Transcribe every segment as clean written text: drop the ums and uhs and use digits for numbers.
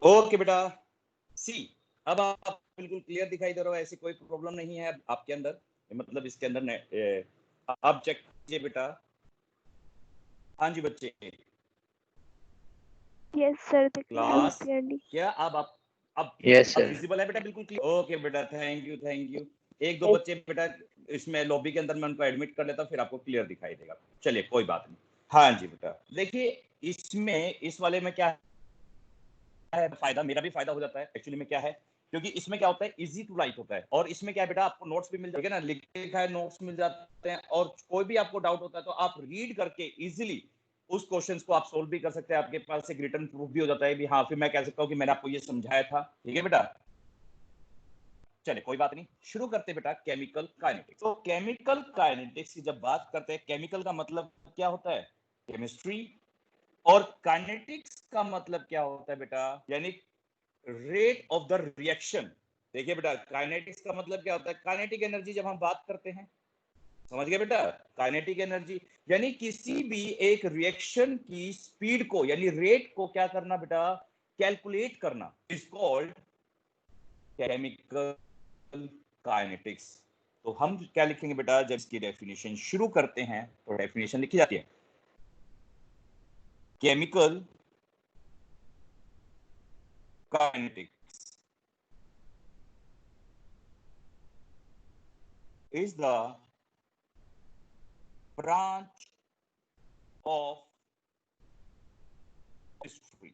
Okay बेटा, सी अब आप बिल्कुल क्लियर दिखाई दे रहा हो, ऐसी कोई प्रॉब्लम नहीं है आपके अंदर, मतलब इसके अंदर आप चेक कीजिए बेटा। हाँ जी बच्चे, यस सर, दिख रहा है क्लास क्लियरली। क्या अब यस अब सर। विजिबल है बेटा, बिल्कुल क्लियर। ओके बेटा, थैंक यू थैंक यू। एक दो बच्चे बेटा इसमें लॉबी के अंदर मैं उनको एडमिट कर लेता हूँ, फिर आपको क्लियर दिखाई देगा। चलिए कोई बात नहीं। हाँ जी बेटा, देखिए इसमें इस वाले में क्या है फायदा, मेरा भी फायदा हो जाता है एक्चुअली में। क्या है, क्योंकि इसमें क्या होता है, इजी टू राइट होता है, और इसमें क्या है बेटा, आपको नोट्स भी मिल जाएंगे ना, लिखा है नोट्स मिल जाते हैं, और कोई भी आपको डाउट होता है तो आप रीड करके इजीली उस क्वेश्चंस को आप सोल्व भी कर सकते हैं। आपके पास एक रिटर्न प्रूफ भी हो जाता है भी हाँ, फिर मैं कह सकता हूँ कि मैंने आपको ये समझाया था। ठीक है बेटा, चले कोई बात नहीं, शुरू करते बेटा केमिकल काइनेटिक्स। तो केमिकल काइनेटिक्स की जब बात करते हैं, केमिकल का मतलब क्या होता है, केमिस्ट्री, और काइनेटिक्स का मतलब क्या होता है बेटा, यानी रेट ऑफ द रिएक्शन। देखिए बेटा, काइनेटिक्स का मतलब क्या होता है, काइनेटिक एनर्जी जब हम बात करते हैं, समझ गए बेटा, काइनेटिक एनर्जी यानी किसी भी एक रिएक्शन की स्पीड को यानी रेट को क्या करना बेटा, कैलकुलेट करना, इज कॉल्ड केमिकल काइनेटिक्स। तो हम क्या लिखेंगे बेटा, जब इसकी डेफिनेशन शुरू करते हैं तो डेफिनेशन लिखी जाती है, chemical kinetics is the branch of chemistry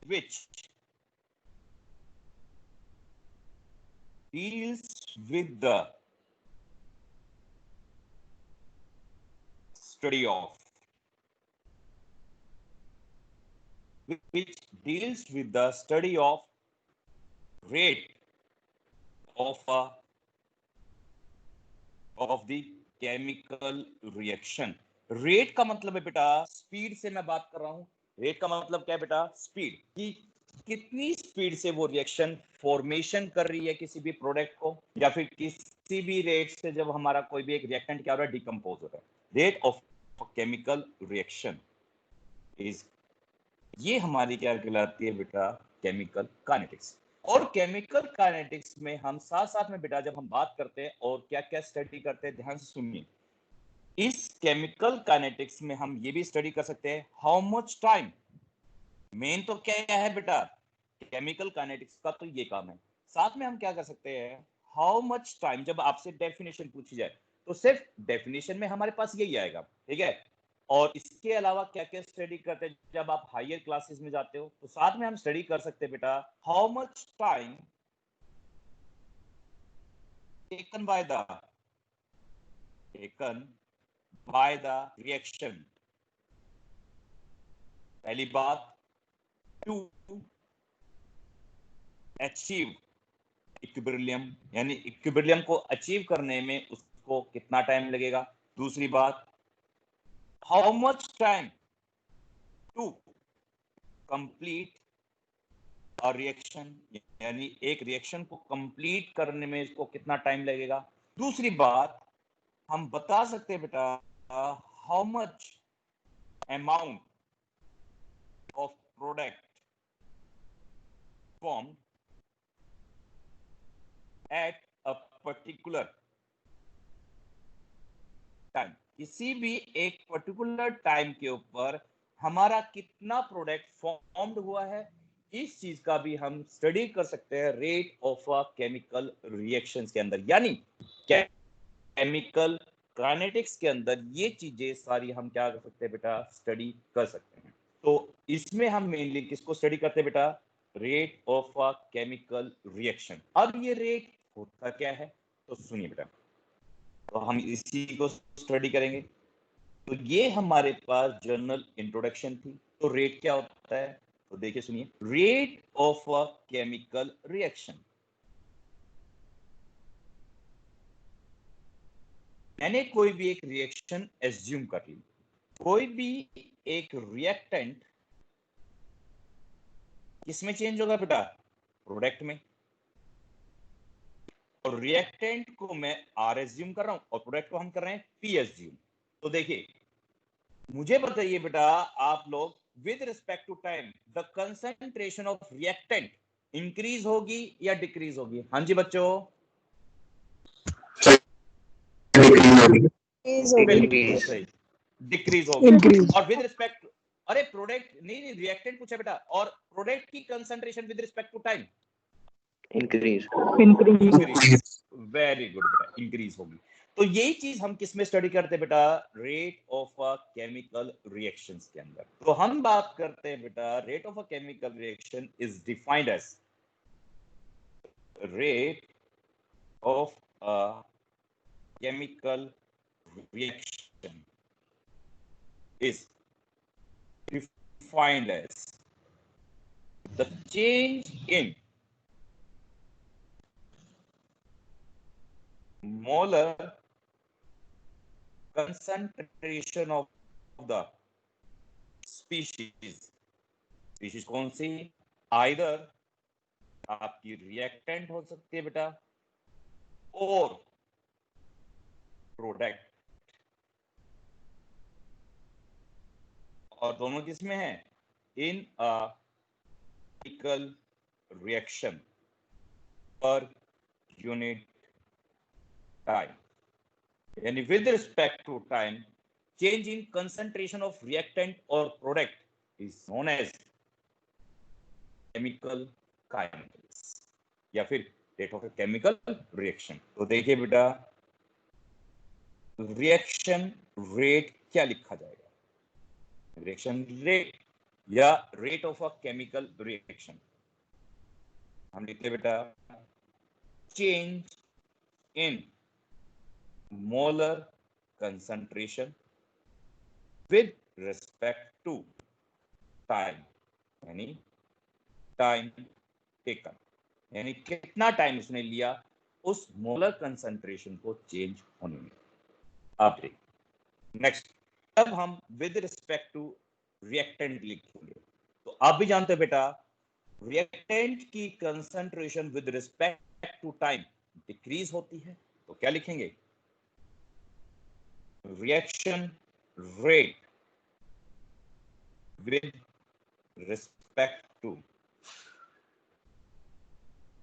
which deals with the study of which deals with the study of rate of the chemical reaction। Rate का मतलब है बेटा स्पीड से मैं बात कर रहा हूं। रेट का मतलब क्या है बेटा, स्पीड की, कितनी स्पीड से वो रिएक्शन फॉर्मेशन कर रही है किसी भी प्रोडक्ट को, या फिर किसी भी रेट से जब हमारा कोई भी एक रिएक्टेंट क्या हो रहा है, डिकम्पोज हो रहा है। Rate of chemical reaction is, ये हमारी क्या कहलाती है बेटा, केमिकल काइनेटिक्स। और केमिकल काइनेटिक्स में हम साथ साथ में बेटा जब हम बात करते हैं और क्या क्या स्टडी करते हैं, ध्यान से सुनिए। इस केमिकल काइनेटिक्स में हम ये भी स्टडी कर सकते हैं हाउ मच टाइम, मेन तो क्या है बेटा, केमिकल काइनेटिक्स का तो ये काम है। साथ में हम क्या कर सकते हैं, हाउ मच टाइम, जब आपसे डेफिनेशन पूछी जाए तो सिर्फ डेफिनेशन में हमारे पास यही आएगा, ठीक है। और इसके अलावा क्या क्या स्टडी करते हैं, जब आप हायर क्लासेस में जाते हो तो साथ में हम स्टडी कर सकते हैं बेटा, how much time taken by the reaction. पहली बात, टू अचीव इक्विलिब्रियम, यानी इक्विलिब्रियम को अचीव करने में उसको कितना टाइम लगेगा। दूसरी बात, how much time to complete a reaction, यानी एक रिएक्शन को कंप्लीट करने में इसको कितना टाइम लगेगा। दूसरी बात, हम बता सकते हैं बेटा how much amount of product form at a particular time, किसी भी एक पर्टिकुलर टाइम के ऊपर हमारा कितना प्रोडक्ट फॉर्म्ड हुआ है, इस चीज का भी हम स्टडी कर सकते हैं रेट ऑफ केमिकल रिएक्शंस के अंदर। यानी केमिकल काइनेटिक्स के अंदर ये चीजें सारी हम क्या कर सकते हैं बेटा, स्टडी कर सकते हैं। तो इसमें हम मेनली किसको स्टडी करते हैं बेटा, रेट ऑफ केमिकल रिएक्शन। अब ये रेट होता क्या है, तो सुनिए बेटा, तो हम इसी को स्टडी करेंगे। तो ये हमारे पास जनरल इंट्रोडक्शन थी। तो रेट क्या होता है, तो देखिए सुनिए, rate of a chemical reaction, मैंने कोई भी एक रिएक्शन एज्यूम कर ली, कोई भी एक रिएक्टेंट किसमें चेंज होगा बेटा, प्रोडक्ट में। और रिएक्टेंट को मैं आर एज्यूम कर रहा हूं और प्रोडक्ट को हम कर रहे हैं पी एज्यूम। तो देखिए, मुझे बताइए बेटा आप लोग, with respect to time the concentration of reactant increase होगी या डिक्रीज होगी? हाँ जी बच्चों, बिल्कुल सही, डिक्रीज होगी। और विद रिस्पेक्ट, अरे प्रोडक्ट नहीं, रिएक्टेंट पूछा बेटा, और प्रोडक्ट की concentration with respect to time increase, very good बेटा, इंक्रीज होगी। तो यही चीज हम किस में स्टडी करते हैं बेटा? Rate of a chemical reactions के अंदर। तो हम बात करते हैं बेटा, rate of a chemical reaction is defined as rate of a chemical reaction is defined as the change in molar concentration of the species. species कौन सी? either आपकी रिएक्टेंट हो सकती है बेटा, और प्रोडक्ट, और दोनों किसमें है? In a chemical reaction per unit time, यानी with respect to time change in concentration of reactant or product is known as chemical kinetics या फिर rate of a chemical reaction। तो देखिए बेटा, रिएक्शन रेट क्या लिखा जाएगा? रिएक्शन रेट या rate of a chemical reaction हम लिखते बेटा change in molar concentration with respect to time, यानी टाइम टेकन, यानी कितना टाइम उसने लिया उस मोलर कंसंट्रेशन को चेंज होने में। अब देखिए नेक्स्ट, अब हम विद रिस्पेक्ट टू रिएक्टेंट लिखेंगे। तो आप भी जानते हो बेटा, रिएक्टेंट की concentration with respect to time decrease होती है, तो क्या लिखेंगे? Reaction rate with respect to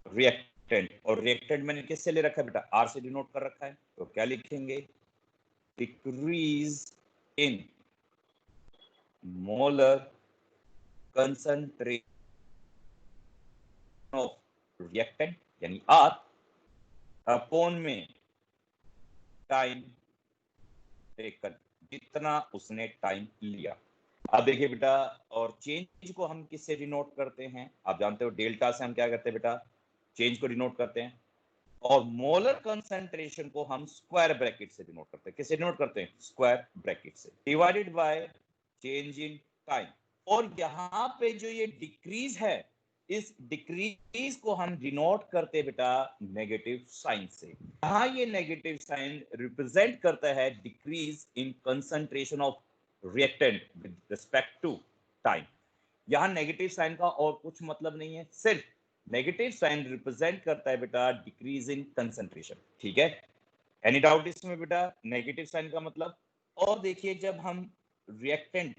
reactant, और reactant मैंने किससे ले रखा है बेटा? R से डिनोट कर रखा है, तो क्या लिखेंगे? Decrease in molar concentration of reactant यानी R अपॉन में टाइम टेकन, जितना उसने टाइम लिया। अब देखिए बेटा, और चेंज को हम किससे डिनोट करते हैं? आप जानते हो डेल्टा से हम क्या करते हैं बेटा? चेंज को डिनोट करते हैं। और मोलर कंसंट्रेशन को हम स्क्वायर ब्रैकेट से डिनोट करते हैं। किससे डिनोट करते हैं? स्क्वायर ब्रैकेट से, divided by change in time. और यहाँ पे जो ये डिक्रीज है, इस डिक्रीज को हम डिनोट करते हैं बेटा नेगेटिव साइन से। यहाँ ये नेगेटिव साइन रिप्रेजेंट करता है decrease in concentration of reactant with respect to time. यहाँ नेगेटिव साइन का और कुछ मतलब नहीं है, सिर्फ नेगेटिव साइन रिप्रेजेंट करता है बेटा डिक्रीज इन कंसंट्रेशन। ठीक है, एनी डाउट इसमें बेटा नेगेटिव साइन का मतलब? और देखिए जब हम रिएक्टेंट,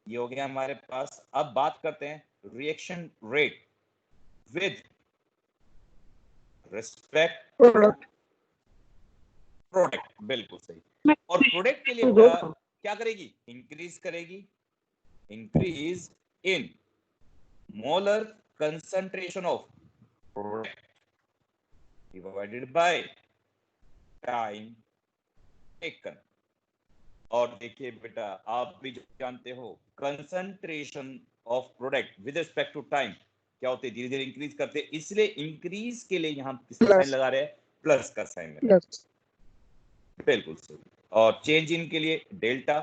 ये हो गया हमारे पास, अब बात करते हैं reaction rate with respect product, बिल्कुल सही। और प्रोडक्ट के लिए बेटा क्या करेगी? इंक्रीज करेगी, increase in molar concentration of product divided by time taken। और देखिए बेटा, आप भी जानते हो concentration of product with respect to time क्या होते हैं? धीरे धीरे इंक्रीज करते हैं, इसलिए इंक्रीज के लिए यहाँ किसका साइन लगा रहे हैं? प्लस का साइन लगा रहे हैं, बिल्कुल सही। और चेंज इन के लिए delta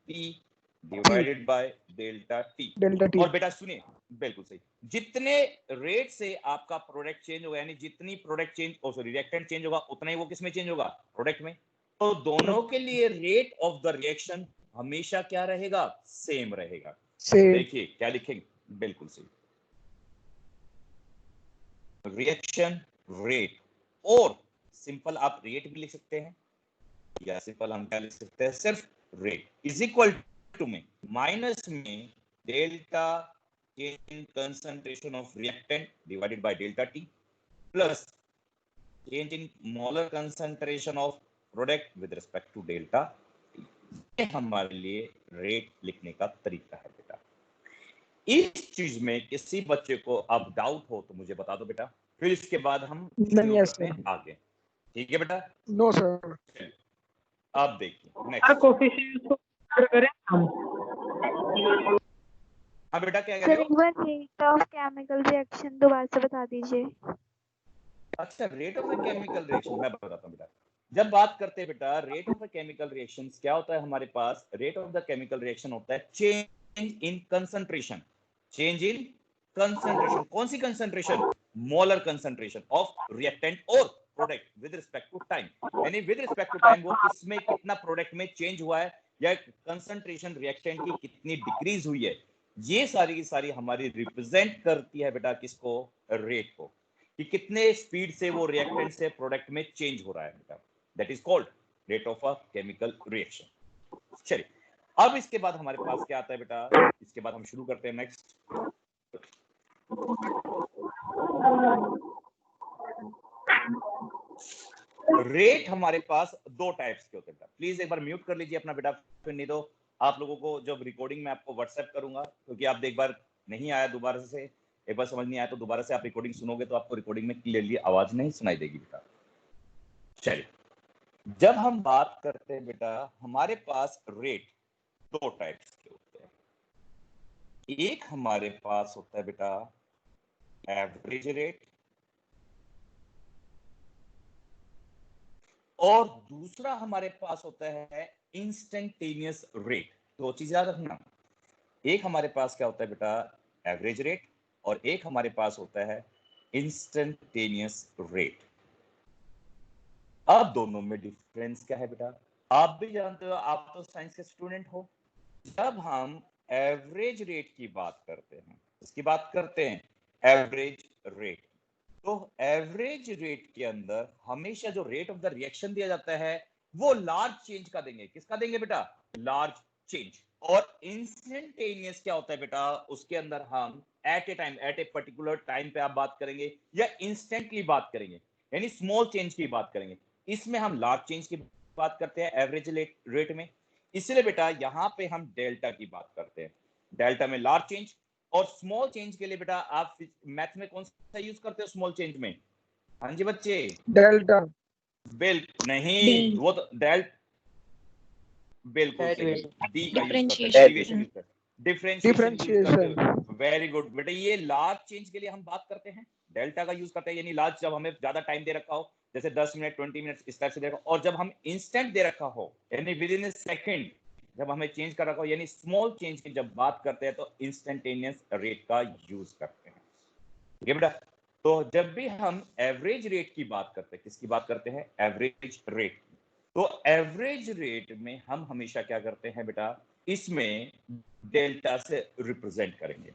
T divided by delta T. और बेटा सुनिए, बिल्कुल सही, जितने रेट से आपका प्रोडक्ट चेंज होगा, यानी जितनी product change sorry reactant change होगा, उतना ही वो किसमें चेंज होगा? प्रोडक्ट में। तो दोनों के लिए रेट ऑफ द रिएक्शन हमेशा क्या रहेगा? सेम रहेगा। देखिए क्या लिखेंगे? बिल्कुल सही, रिएक्शन रेट, और सिंपल आप रेट भी लिख सकते हैं, या सिंपल हम क्या लिख सकते हैं? सिर्फ रेट इज इक्वल टू में माइनस में delta change concentration of reactant divided by delta T plus change in molar concentration of product with respect to delta T. ये हमारे लिए रेट लिखने का तरीका है बेटा। इस चीज में किसी बच्चे को अब डाउट हो तो मुझे बता दो बेटा, फिर इसके बाद हम शुरू करते हैं आगे। ठीक है बेटा? No sir. अब देखिए नेक्स्ट कोफिशिएंट को करें हम। हाँ बेटा क्या कह सर रहे एक हो? बार रेट ऑफ केमिकल रिएक्शन दोबारा से बता दीजिए। अच्छा, rate of the chemical reaction मैं बताता हूँ बेटा। जब बात करते हैं बेटा rate of the chemical reactions, क्या होता है हमारे पास? Rate of the chemical reaction होता है change in concentration. Change in concentration, कौन सी concentration? Molar concentration of reactant और product with respect to time. यानी विद रिस्पेक्ट टू टाइम वो किसमें कितना प्रोडक्ट में चेंज हुआ है या कंसंट्रेशन रिएक्टेंट की कितनी डिक्रीज हुई है, ये सारी की सारी हमारी रिप्रेजेंट करती है बेटा किसको? रेट को, कि कितने स्पीड से वो रिएक्टेंट से प्रोडक्ट में चेंज हो रहा है बेटा। That is called rate of a chemical reaction. चलिए अब इसके बाद हमारे पास क्या आता है बेटा? इसके बाद हम शुरू करते हैं नेक्स्ट। रेट हमारे पास दो टाइप्स के होते हैं। प्लीज एक बार म्यूट कर लीजिए अपना बेटा, फिर नहीं तो आप लोगों को जब रिकॉर्डिंग में आपको व्हाट्सएप करूंगा, क्योंकि आप एक बार नहीं आया दोबारा से, एक बार समझ नहीं आया तो दोबारा से आप रिकॉर्डिंग सुनोगे तो आपको रिकॉर्डिंग में क्लियरली आवाज नहीं सुनाई देगी बेटा। चलिए जब हम बात करते हैं बेटा, हमारे पास रेट दो टाइप्स के होते हैं। एक हमारे पास होता है बेटा एवरेज रेट, और दूसरा हमारे पास होता है इंस्टेंटेनियस रेट। दो चीज याद रखना, एक हमारे पास क्या होता है बेटा? एवरेज रेट, और एक हमारे पास होता है इंस्टेंटेनियस रेट। अब दोनों में डिफरेंस क्या है बेटा? आप भी जानते हो, आप तो साइंस के स्टूडेंट हो। जब हम एवरेज रेट की बात करते हैं, इसकी बात करते हैं एवरेज रेट, तो एवरेज रेट के अंदर हमेशा जो रेट ऑफ द रिएक्शन दिया जाता है वो लार्ज चेंज का देंगे। किसका देंगे बेटा? Large change. और इंस्टेंटेनियस क्या होता है बेटा? उसके अंदर हम at a time, at a particular time पे आप बात करेंगे या इंस्टेंटली बात करेंगे, यानी स्मॉल चेंज की बात करेंगे। इसमें हम लार्ज चेंज की बात करते हैं एवरेज रेट में। इसलिए बेटा यहां पे हम डेल्टा की बात करते हैं। डेल्टा में लार्ज चेंज, और स्मॉल चेंज के लिए बेटा आप मैथ में कौन सा यूज करते हो स्मॉल चेंज में? हाँ जी बच्चे, डेल्टा। बिल्कुल नहीं, वो तो बिल्कुल सही, डी का यूज करते हैं, डेरिवेशन यूज करते हैं, डिफरेंशिएशन। वेरी गुड बेटा, ये लार्ज चेंज के लिए हम बात करते हैं, डेल्टा का यूज करते हैं। यानी लार्ज जब हमें ज्यादा टाइम दे रखा हो, जैसे 10 मिनट 20 मिनट इस टाइप से दे रखा हो, और जब हम इंस्टेंट दे रखा हो यानी विद इन ए सेकंड जब हमें चेंज कर रखा हो, यानी स्मॉल चेंज की जब बात करते हैं तो इंस्टेंटेनियस रेट का यूज करते हैं। ठीक है बेटा? तो जब भी हम एवरेज रेट की बात करते हैं, किसकी बात करते हैं? Average rate. तो एवरेज रेट में हम हमेशा क्या करते हैं बेटा? इसमें डेल्टा से रिप्रेजेंट करेंगे।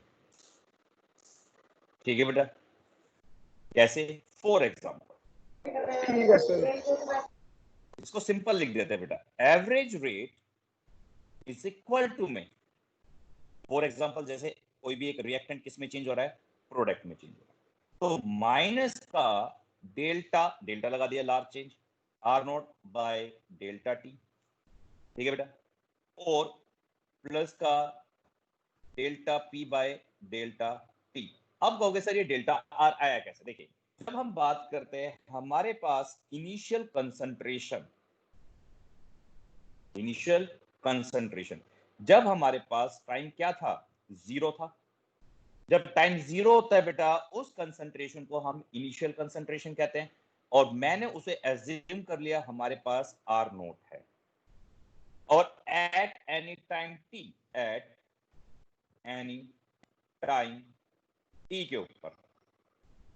ठीक है बेटा? कैसे? फॉर एग्जांपल, ठीक है सर, इसको सिंपल लिख देते हैं बेटा, average rate is equal to में, फॉर एग्जांपल जैसे कोई भी एक रिएक्टेंट किस में चेंज हो रहा है? प्रोडक्ट में चेंज हो रहा है, तो माइनस का डेल्टा, डेल्टा लगा दिया large change, R naught by delta T. ठीक है बेटा? और प्लस का delta P by delta T. अब कहोगे सर ये डेल्टा आर आया कैसे? देखिए जब हम बात करते हैं हमारे पास इनिशियल कंसंट्रेशन, जब हमारे पास टाइम क्या था? जीरो था। जब टाइम जीरो होता है बेटा, उस कंसंट्रेशन को हम इनिशियल कंसंट्रेशन कहते हैं, और मैंने उसे एज्यूम कर लिया हमारे पास आर नोट है। और at any time T, at any time T के ऊपर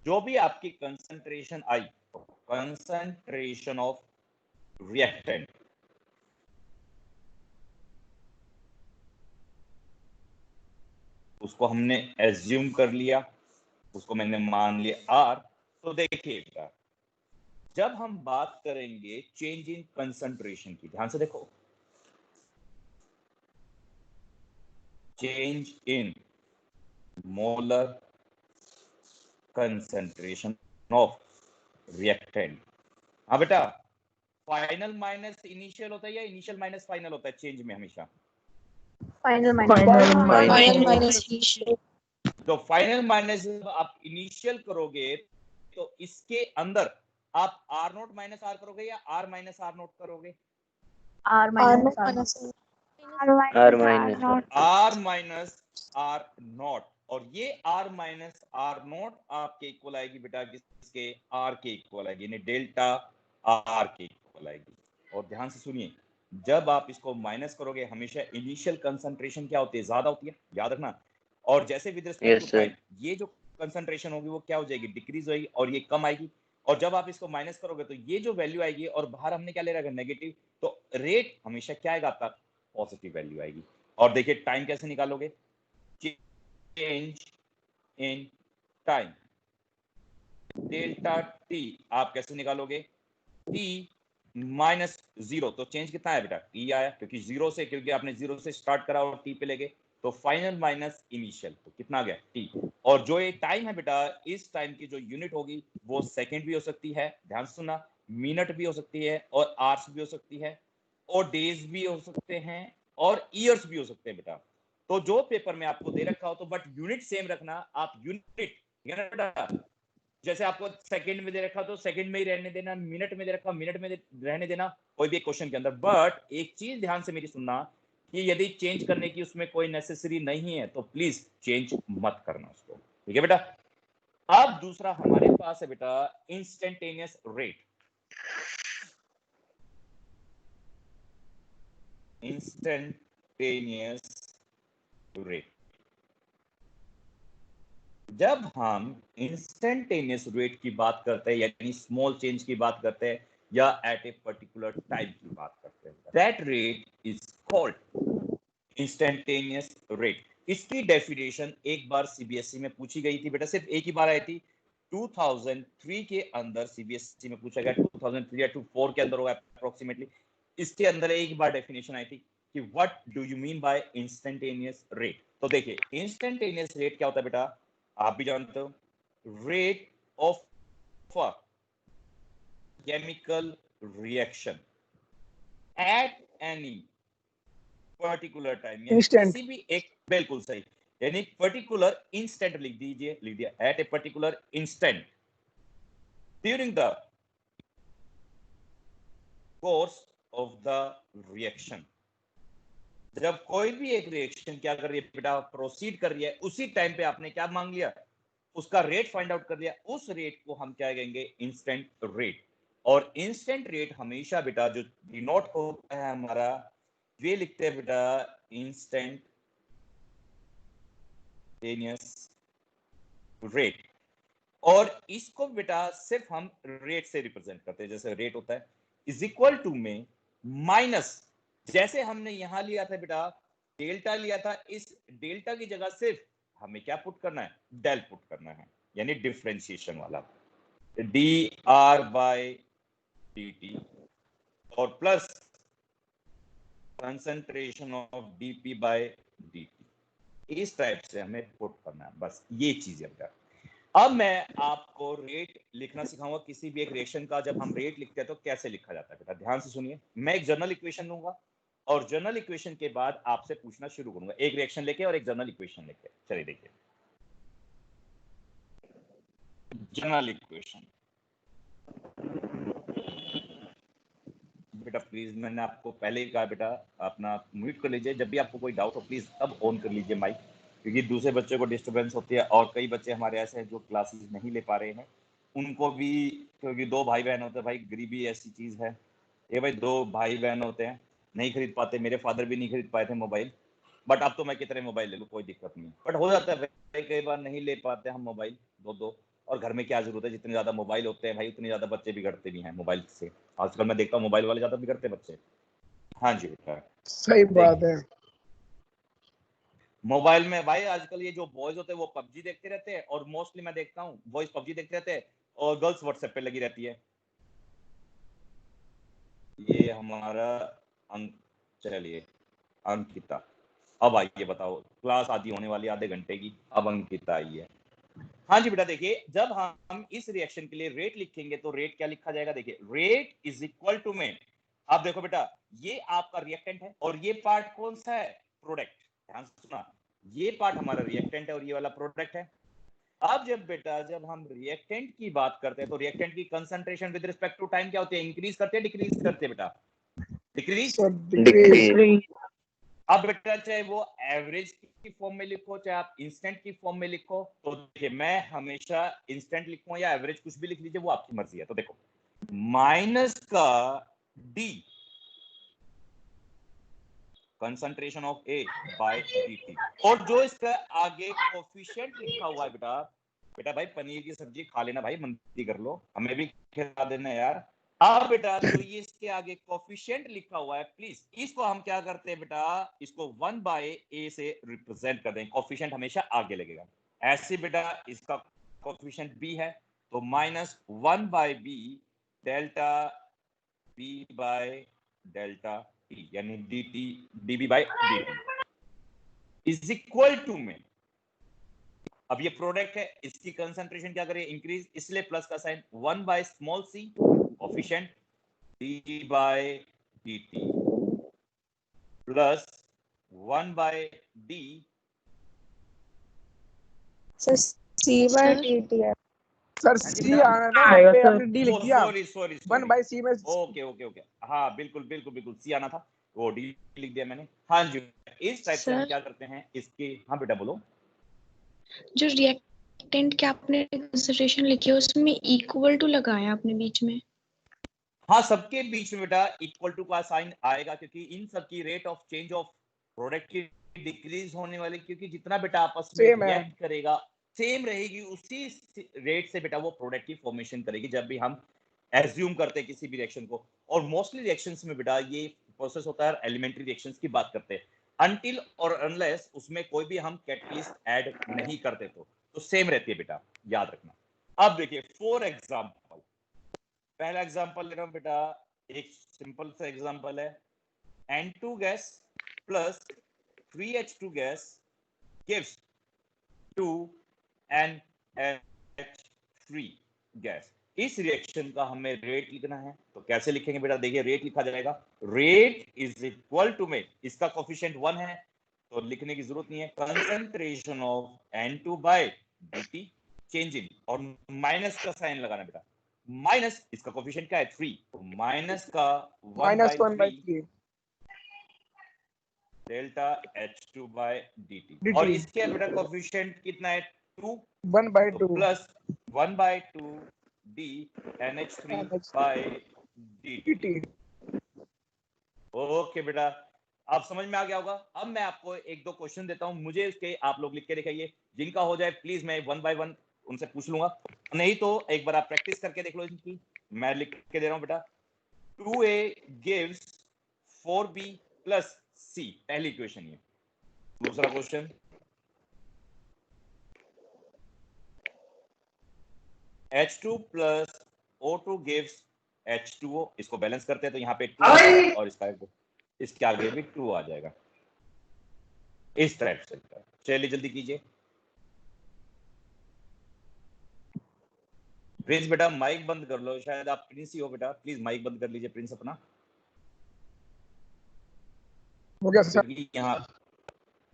जो भी आपकी concentration I, concentration of reactant, उसको हमने एज्यूम कर लिया, उसको मैंने मान लिया आर। तो देखिए जब हम बात करेंगे चेंज इन कंसंट्रेशन की, ध्यान से देखो, change in molar concentration of reactant. हाँ बेटा, फाइनल माइनस इनिशियल होता है या इनिशियल माइनस फाइनल होता है चेंज में हमेशा? फाइनल फाइनल माइनस तो फाइनल माइनस आप इनिशियल करोगे तो इसके अंदर आप आर नोट माइनस आर करोगे या आर माइनस आर नोट करोगे? R minus R minus R naught। R minus R naught, और ये आर माइनस आर नॉट आपके इक्वल आएगी बेटा किसके? आर के इक्वल आएगी, यानी डेल्टा आर के इक्वल आएगी। और ध्यान से सुनिए, जब आप इसको माइनस करोगे हमेशा इनिशियल कंसंट्रेशन क्या होती है? ज्यादा होती है, याद रखना। और जैसे विद रिस्पेक्ट टू टाइम ये जो कंसंट्रेशन होगी वो क्या हो जाएगी? डिक्रीज होगी, और ये कम आएगी। और जब आप इसको माइनस करोगे तो ये जो वैल्यू आएगी, और बाहर हमने क्या ले रखा है? नेगेटिव, तो रेट हमेशा क्या आएगा आपका? पॉजिटिव वैल्यू आएगी। और देखिए टाइम कैसे निकालोगे? Change in time, delta T आप कैसे निकालोगे? टी माइनस जीरो, तो चेंज कितना है बेटा? टी आया, क्योंकि जीरो से, क्योंकि आपने जीरो से स्टार्ट करा और टी पे ले गए, तो फाइनल माइनस इनिशियल, तो कितना आ गया? टी। और जो ये टाइम है बेटा, इस टाइम की जो यूनिट होगी वो सेकंड भी हो सकती है, ध्यान से सुनना, मिनट भी हो सकती है, और आवर्स भी हो सकती है, और डेज भी हो सकते हैं, और ईयर्स भी हो सकते हैं बेटा। तो जो पेपर में आपको दे रखा हो तो बट यूनिट सेम रखना, आप यूनिट बेटा, जैसे आपको सेकंड में दे रखा तो सेकंड में ही रहने देना, मिनट में दे रखा मिनट में रहने देना, कोई भी एक क्वेश्चन के अंदर। बट एक चीज ध्यान से मेरी सुनना, कि यदि चेंज करने की उसमें कोई नेसेसरी नहीं है तो प्लीज चेंज मत करना उसको, ठीक है बेटा। अब दूसरा हमारे पास है बेटा इंस्टेंटेनियस रेट। इंस्टेंटेनियस रेट, जब हम इंस्टेंटेनियस रेट की बात करते हैं, यानी स्मॉल चेंज की बात करते हैं, या एट ए पर्टिकुलर टाइम की बात करते हैं, that rate is called instantaneous rate. इसकी डेफिनेशन एक बार सीबीएसई में पूछी गई थी बेटा, सिर्फ एक ही बार आई थी, 2003 के अंदर सीबीएसई में पूछा गया, 2003 या 2004 के अंदर होगा अप्रोक्सीमेटली। इसके अंदर एक बार डेफिनेशन आई थी कि what do you mean by instantaneous rate. तो देखिए इंस्टेंटेनियस रेट क्या होता है बेटा, आप भी जानते हो, rate of chemical reaction at any particular time, यानी Instant. किसी भी एक, बिल्कुल सही, यानी पर्टिकुलर इंस्टेंट लिख दीजिए, लिख दिया, at a particular instant during the course of the reaction. जब कोई भी एक रिएक्शन क्या कर रही है बेटा, प्रोसीड कर रही है, उसी टाइम पे आपने क्या मांग लिया, उसका रेट फाइंड आउट कर लिया, उस रेट को हम क्या कहेंगे? Instant rate. और इंस्टेंट रेट हमेशा बेटा जो डिनोट होता है हमारा, ये लिखते हैं बेटा इंस्टेंटेनियस रेट। और इसको बेटा सिर्फ हम रेट से रिप्रेजेंट करते हैं, जैसे रेट होता है इज इक्वल टू में माइनस, जैसे हमने यहां लिया था बेटा डेल्टा लिया था, इस डेल्टा की जगह सिर्फ हमें क्या पुट करना है? डेल पुट करना है, यानी डिफरेंशिएशन वाला, D R by D T, और plus concentration of DP by DT, इस टाइप से हमें पुट करना है, बस ये चीज है बेटा। अब मैं आपको रेट लिखना सिखाऊंगा किसी भी एक रिएक्शन का। जब हम रेट लिखते हैं तो कैसे लिखा जाता है बेटा, ध्यान से सुनिए। मैं एक जनरल इक्वेशन लूंगा, और जनरल इक्वेशन के बाद आपसे पूछना शुरू करूंगा, एक रिएक्शन लेके और एक जनरल इक्वेशन लेके। चलिए देखिए जनरल इक्वेशन। बेटा प्लीज, मैंने आपको पहले ही कहा बेटा अपना म्यूट कर लीजिए, जब भी आपको कोई डाउट हो प्लीज तब ऑन कर लीजिए माइक, क्योंकि दूसरे बच्चों को डिस्टरबेंस होती है। और कई बच्चे हमारे ऐसे हैं जो क्लासेस नहीं ले पा रहे हैं, उनको भी, क्योंकि दो भाई बहन होते हैं भाई, गरीबी ऐसी चीज है, ये भाई दो भाई बहन होते हैं, नहीं खरीद पाते, मेरे फादर भी नहीं खरीद पाए थे मोबाइल, बट अब तो मैं कितने मोबाइल ले लूँ कोई दिक्कत नहीं, बट हो जाता है भाई, कई बार नहीं ले पाते हम मोबाइल दो, और घर में क्या जरूरत है, जितने ज्यादा मोबाइल होते हैं भाई उतने ज्यादा बच्चे बिगड़ते भी हैं मोबाइल से। आजकल मैं देखता हूँ मोबाइल वाले ज्यादा बिगड़ते बच्चे। हाँ जी बेटा, सही बात है। मोबाइल में भाई आजकल ये जो बॉयज होते हैं वो पबजी देखते रहते हैं, और मोस्टली मैं देखता हूँ बॉयज पबजी देखते रहते हैं और गर्ल्स व्हाट्सएप पे लगी रहती है। ये हमारा चलिए अंकिता, अब आइए बताओ, क्लास आधी होने वाली आधे घंटे की, अब अंकिता आई है। हाँ जी बेटा, देखिए जब हम इस रिएक्शन के लिए रेट लिखेंगे तो रेट क्या लिखा जाएगा, देखिए रेट इज इक्वल टू में, आप देखो बेटा ये आपका रिएक्टेंट है और ये पार्ट कौन सा है, प्रोडक्ट। ध्यान से सुना, ये पार्ट हमारा रिएक्टेंट है और ये वाला प्रोडक्ट है। अब जब हम रिएक्टेंट की बात करते हैं तो रिएक्टेंट की concentration with respect to time क्या होती है, इंक्रीज करते हैं डिक्रीज करते हैं बेटा, डिक्रीज। Sir decrease. अब बेटा चाहे वो एवरेज की फॉर्म में लिखो चाहे आप इंस्टेंट की फॉर्म में लिखो, तो देखिए मैं हमेशा इंस्टेंट लिखूं या एवरेज, कुछ भी लिख लीजिए, वो आपकी मर्जी है। तो देखो माइनस का d concentration of A by dt, और जो इसका आगे कोफिशिएंट लिखा हुआ है बेटा, बेटा भाई पनीर की सब्जी खा लेना भाई, मंदी कर लो, हमें भी खिला देना यार। अब बेटा जो ये इसके आगे कोफिशिएंट लिखा हुआ है, प्लीज इसको हम क्या करते हैं बेटा, इसको 1 बाय ए से रिप्रेजेंट कर दें, कोफिशिएंट हमेशा आगे लगेगा। ऐसे बेटा इसका कोफिशिएंट बी है तो -1 by B delta B by delta T, यानी dt db by dt is equal to में, अब ये प्रोडक्ट है, इसकी कंसंट्रेशन क्या करें, इंक्रीज, इसलिए प्लस का sign 1 by small C coefficient d by dt plus 1 by d, sir C by dt है। सर हाँ जी सी बेटा। आना था, यहाँ पे आपने डी लिख ओ दिया। सॉरी सॉरी 1 बाय सी में ओके ओके ओके, हाँ बिल्कुल बिल्कुल बिल्कुल, सी आना था, वो डी लिख दिया मैंने। हाँ जी, इस टाइप से हम सर क्या करते हैं इसके, हाँ बेटा बोलो। जो रिएक्टेंट के आपने कंसंट्रेशन लिखी है उसमें इक्वल टू लगाया आपने बीच में। हाँ सबके बीच में बेटा इक्वल टू का साइन आएगा, क्योंकि इन सब की rate of change of product की डिक्रीज होने वाली, क्योंकि जितना बेटा आपस में Same है। रिएक्ट करेगा सेम रहेगी, उसी रेट से बेटा वो प्रोडक्ट की फॉर्मेशन करेगी जब भी हम एज्यूम करते हैं किसी भी रिएक्शन को। और मोस्टली रिएक्शंस में बेटा ये प्रोसेस होता है, एलिमेंट्री रिएक्शंस की बात करते हैं, अनटिल और अनलेस उसमें कोई भी हम कैटलिस्ट ऐड नहीं करते तो सेम रहती है बेटा, याद रखना। अब देखिए फॉर एग्जांपल, पहला एग्जांपल ले रहा हूं बेटा, एक सिंपल सा एग्जांपल है, N2 gas plus 3H2 gas gives 2NH3 gas. इस रिएक्शन का हमें रेट लिखना है, तो कैसे लिखेंगे बेटा, देखिए रेट लिखा जाएगा, रेट इज इक्वल टू में, इसका कोफिशिएंट 1 है तो लिखने की जरूरत नहीं है, concentration of N2 by dt changing, और माइनस का साइन लगाना बेटा, माइनस इसका कोफिशिएंट क्या है 3, तो माइनस का 1 -1 by by 3 delta H2 by dt, dt और इसके बेटा कोफिशिएंट कितना है 2, 1 बाय तो 2 plus 1 by 2 d NH3 by dt। dt। Okay बेटा, आप समझ में आ गया होगा। अब मैं आपको एक दो क्वेश्चन देता हूं, मुझे इसके आप लोग लिख के दिखाइए, जिनका हो जाए प्लीज मैं 1 बाय 1 उनसे पूछ लूंगा, नहीं तो एक बार आप प्रैक्टिस करके देख लो इनकी, मैं लिख के दे रहा हूं बेटा। 2a gives 4b plus c, पहली इक्वेशन ये। दूसरा question, H2 plus O2 gives H2O, इसको बैलेंस करते हैं तो यहाँ पे 2 और इसके आगे भी 2 आ जाएगा, इस टाइप से। चलिए जल्दी कीजिए। प्रिंस बेटा माइक बंद कर लो, शायद आप प्रिंस ही हो बेटा, प्लीज माइक बंद कर लीजिए प्रिंस अपना, हो गया सर। क्योंकि यहाँ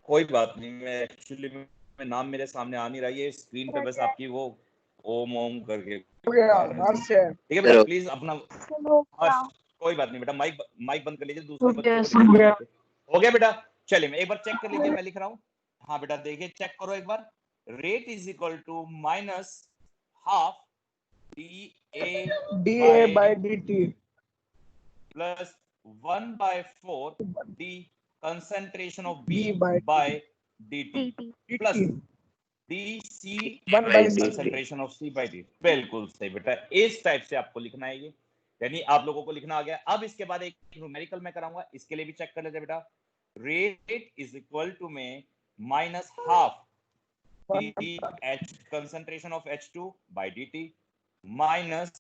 कोई बात नहीं, मैं एक्चुअली में नाम मेरे सामने आ नहीं रहा है, स्क्रीन पे बस आपकी वो ओम ओम करके हो गया हर्ष है। ठीक है बेटा, प्लीज अपना हाँ, कोई बात नहीं बेटा, माइक बंद कर लीजिए, दूसरे बच्चों को हो गया बेटा। चलिए मैं एक बार चेक कर लीजिए, मैं लिख रहा हूँ। हाँ बेटा देखिए चेक करो एक बार, rate is equal to minus half dA by dt plus 1 by 4 d concentration of B B by by dt dt plus dt dC 1 by c concentration of C by D। बिल्कुल सही बेटा, इस type से आपको लिखना है ये, यानी आप लोगों को लिखना आ गया। अब इसके बाद एक न्यूमेरिकल मैं कराऊंगा, इसके लिए भी चेक कर लेते बेटा। रेट इज इक्वल टू में minus half H concentration of H2 by dt minus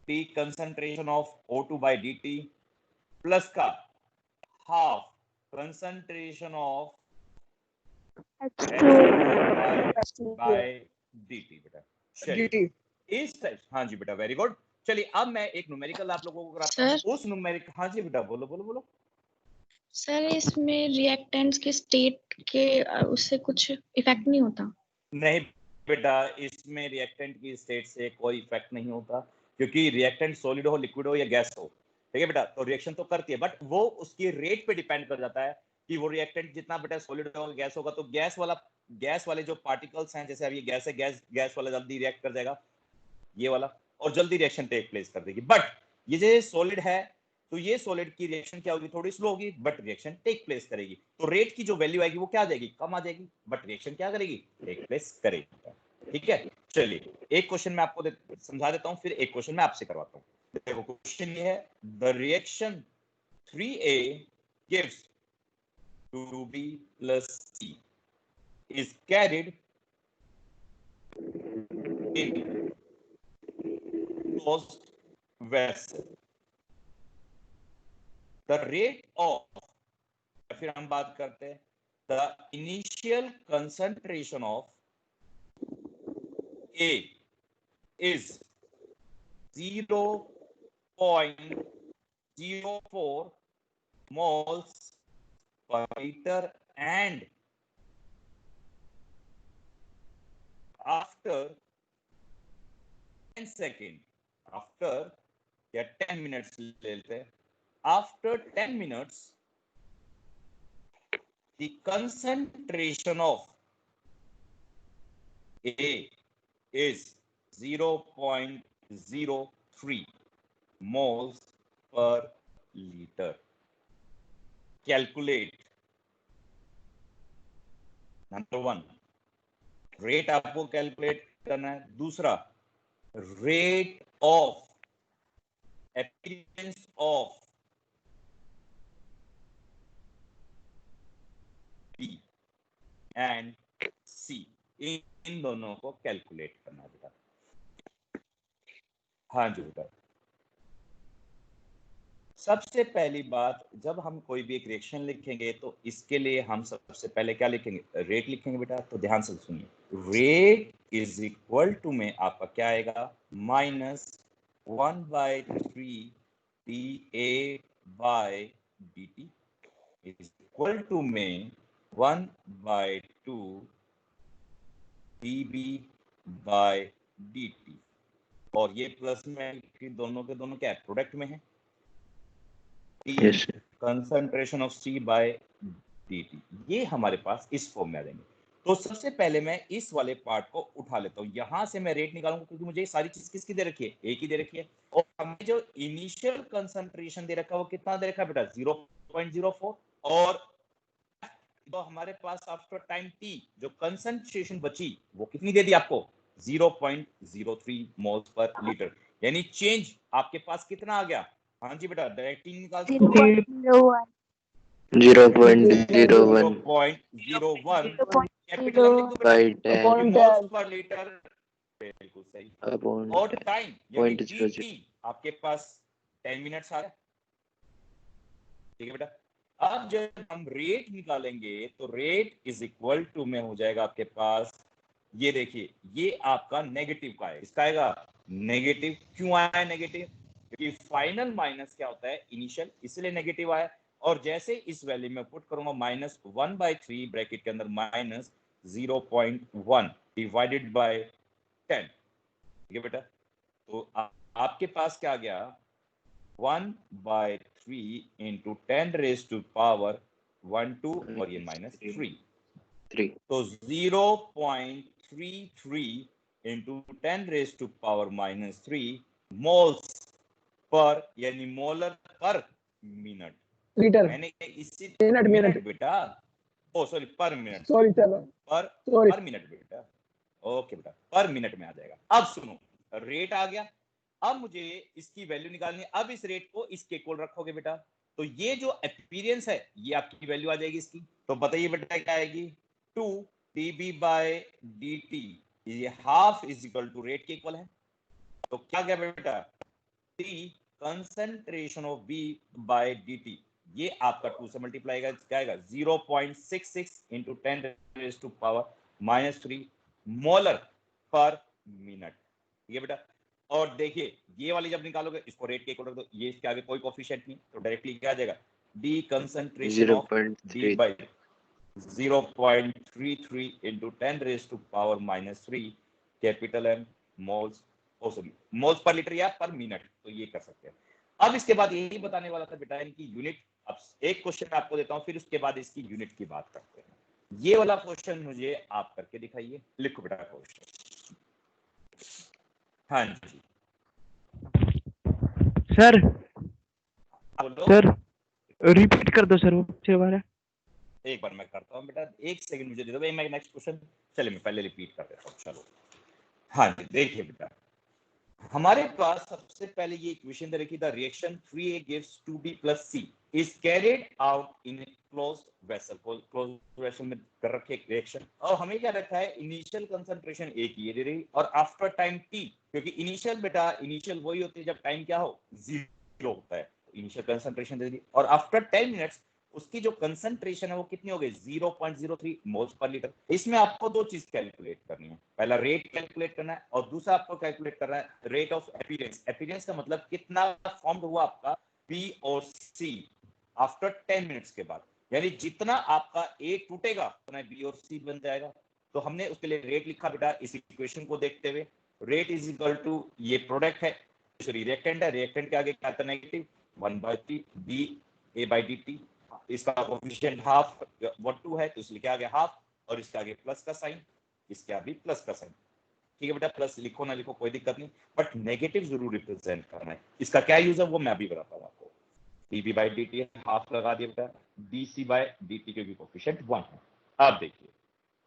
T concentration of O2 by dt plus का half concentration of H2O. by dt बेटा। चलिए DT इस टाइप, हाँ जी बेटा, वेरी गुड। चलिए अब मैं एक न्यूमेरिकल आप लोगों को कराता हूँ। उस न्यूमेरिक, हाँ जी बेटा, बोलो बोलो बोलो। सर इसमें रिएक्टेंट्स के स्टेट के उससे कुछ इफेक्ट नहीं होता? नहीं बेटा, इसमें रिएक्टेंट की स्टेट से कोई इफेक्ट नहीं होता, क्योंकि रिएक्टेंट सॉलिड हो, लिक्विड हो या गैस हो, ठीक है बेटा, तो रिएक्शन तो करती है, बट वो उसकी रेट पे डिपेंड कर जाता है कि वो रिएक्टेंट जितना बेटा सॉलिड होगा, गैस होगा, तो गैस वाले जो पार्टिकल्स हैं, जैसे अब ये गैस है, गैस वाला जल्दी रिएक्ट कर जाएगा ये वाला, और जल्दी रिएक्शन टेक प्लेस कर देगी। बट ये जो सॉलिड है, तो ये सॉलिड की रिएक्शन क्या होगी, थोड़ी स्लो होगी, बट रिएक्शन टेक प्लेस करेगी। तो रेट की जो वैल्यू आएगी वो क्या आ जाएगी, कम आ जाएगी, बट रिएक्शन क्या करेगी, टेक प्लेस करेगी। ठीक है, चलिए एक क्वेश्चन मैं आपको समझा देता हूं, फिर एक क्वेश्चन मैं आपसे करवाता हूं। देखो क्वेश्चन ये है, the reaction 3A gives 2B plus C is carried in closed vessel. The rate of, फिर हम बात करते हैं, the initial concentration of A is 0.04 moles per liter, and after 10 seconds, after या 10 minutes लेते हैं, after 10 minutes the concentration of A is 0.03 moles per liter. Calculate. Number 1 rate आपको calculate करना है, दूसरा rate of appearance of B and C, इन दोनों को कैलकुलेट करना है बेटा। हाँ जी बेटा, सबसे पहली बात, जब हम कोई भी एक रिएक्शन लिखेंगे तो इसके लिए हम सबसे पहले क्या लिखेंगे, रेट लिखेंगे बेटा। तो ध्यान से सुनिए, रेट इज इक्वल टू में आपका क्या आएगा, -1/3 dA by dt is equal to में 1/2 dB by dt, और ये प्लस में दोनों के दोनों क्या है, प्रोडक्ट में है, concentration of C by dt, ये हमारे पास इस फॉर्म में आ जाएंगे। तो सबसे पहले मैं इस वाले पार्ट को उठा लेता हूँ, यहां से मैं रेट निकालूंगा, क्योंकि मुझे ये सारी चीज किसकी दे रखी है, एक ही दे रखी है, और हमें जो इनिशियल कंसंट्रेशन दे रखा है वो कितना दे रखा है बेटा, 0.04, और तो हमारे पास आफ्टर टाइम t जो कंसंट्रेशन बची वो कितनी दे दी आपको, 0.03 मोल्स पर लीटर, यानी चेंज आपके पास कितना आ गया, हाँ जी बेटा, डायरेक्टली निकाल सकते हो, 0.01. 0.01 कैपिटल में लिख दो by बेटा, मोल्स पर लीटर, बिल्कुल सही, और टाइम यानी dt आपके पास 10 मिनट्स आ रहा है, ठीक है बेटा। अब जब हम रेट निकालेंगे तो रेट इज इक्वल टू में हो जाएगा आपके पास, ये देखिए, ये आपका नेगेटिव का है, इसका आएगा नेगेटिव, क्यों आया नेगेटिव, क्योंकि फाइनल माइनस क्या होता है, इनिशियल, इसलिए नेगेटिव आया, और जैसे इस वैल्यू में पुट करूंगा -1/3 ब्रैकेट के अंदर -0.1 डिवाइडेड बाय 10, ठीक है बेटा। तो आपके पास क्या आ गया, 1/3 into 10 raised to power 12, और ये -3, तो 0.33 into 10 raised to power -3 moles पर, यानी मोलर पर मिनट, लीटर, मैंने इसी मिनट बेटा, ओ सॉरी पर मिनट, सॉरी चलो पर मिनट बेटा, ओके बेटा, पर मिनट में आ जाएगा। अब सुनो, रेट आ गया, अब मुझे इसकी वैल्यू निकालनी है, अब इस रेट को इसके इक्वल रखोगे बेटा, तो ये जो अपीयरेंस है ये आपकी वैल्यू आ जाएगी इसकी, तो बताइए बेटा क्या आएगी, 2 dB by dt, ये half is equal to rate के इक्वल है, तो क्या गया बेटा, T concentration of B by dt, ये आपका 2 से मल्टीप्लाई क्या आएगा 0.66 into 10 raise to power -3 molar per minute. ठीक है बेटा। और देखिए ये वाली जब निकालोगे इसको रेट के इक्वल रख दो, ये इसके आगे कोई कोफिशिएंट नहीं तो डायरेक्टली क्या आ जाएगा D concentration of D 0.3 by 0.33 into 10 raise to power -3 capital M moles moles per litre या पर मिनट, तो ये कर सकते हैं। अब इसके बाद यही बताने वाला था बेटा इनकी यूनिट। अब एक क्वेश्चन मैं आपको देता हूं, फिर उसके बाद इसकी यूनिट की बात करते हैं। ये वाला क्वेश्चन मुझे आप करके दिखाइए, लिखो बेटा क्वेश्चन। हाँ जी सर बोलो। सर रिपीट कर दो सर वो पिछले वाला। एक बार मैं करता हूँ बेटा, एक सेकंड मुझे दे दो भाई, मैं नेक्स्ट क्वेश्चन चलिए मैं पहले रिपीट कर देता हूँ। चलो हाँ जी देखिए बेटा, हमारे पास सबसे पहले ये इक्वेशन दे रखी, the reaction 3A gives 2B plus C is carried out in a closed vessel। closed vessel में कर रखे एक रिएक्शन, और हमें क्या रखा है इनिशियल कंसंट्रेशन A की ये दे रही, और आफ्टर टाइम T, क्योंकि इनिशियल बेटा इनिशियल वही होती है जब टाइम क्या हो 0 होता है, इनिशियल कंसंट्रेशन दे दी, और आफ्टर 10 मिनट्स उसकी जो कंसंट्रेशन है वो कितनी हो गई 0.03 मोल्स पर लीटर। इसमें आपको दो चीज कैलकुलेट करनी है, पहला रेट कैलकुलेट करना है और दूसरा आपको कैलकुलेट करना है रेट ऑफ अपीयरेंस। अपीयरेंस का मतलब कितना फॉर्म हुआ आपका बी और सी आफ्टर 10 मिनट्स के बाद, यानी जितना आपका ए टूटेगा उतना बी और सी बन जाएगा। तो हमने उसके लिए रेट लिखा बेटा इस इक्वेशन को देखते हुए, रेट इज इक्वल टू ये प्रोडक्ट है सॉरी रिएक्टेंट है, रिएक्टेंट के आगे क्या था negative 1/3 D A by D T, इसका कोफिशिएंट हाफ 1/2 है तो इसलिए क्या आ गया हाफ, और इसके आगे प्लस का साइन, इसके आगे प्लस का साइन। ठीक है बेटा, प्लस लिखो ना लिखो कोई दिक्कत नहीं, बट नेगेटिव जरूर रिप्रेजेंट करना है। इसका क्या यूज है वो मैं अभी बताता हूं आपको। dB बाई dt हाफ लगा दिया बेटा, dC बाई dt क्योंकि कोफिशिएंट 1 है। अब देखिए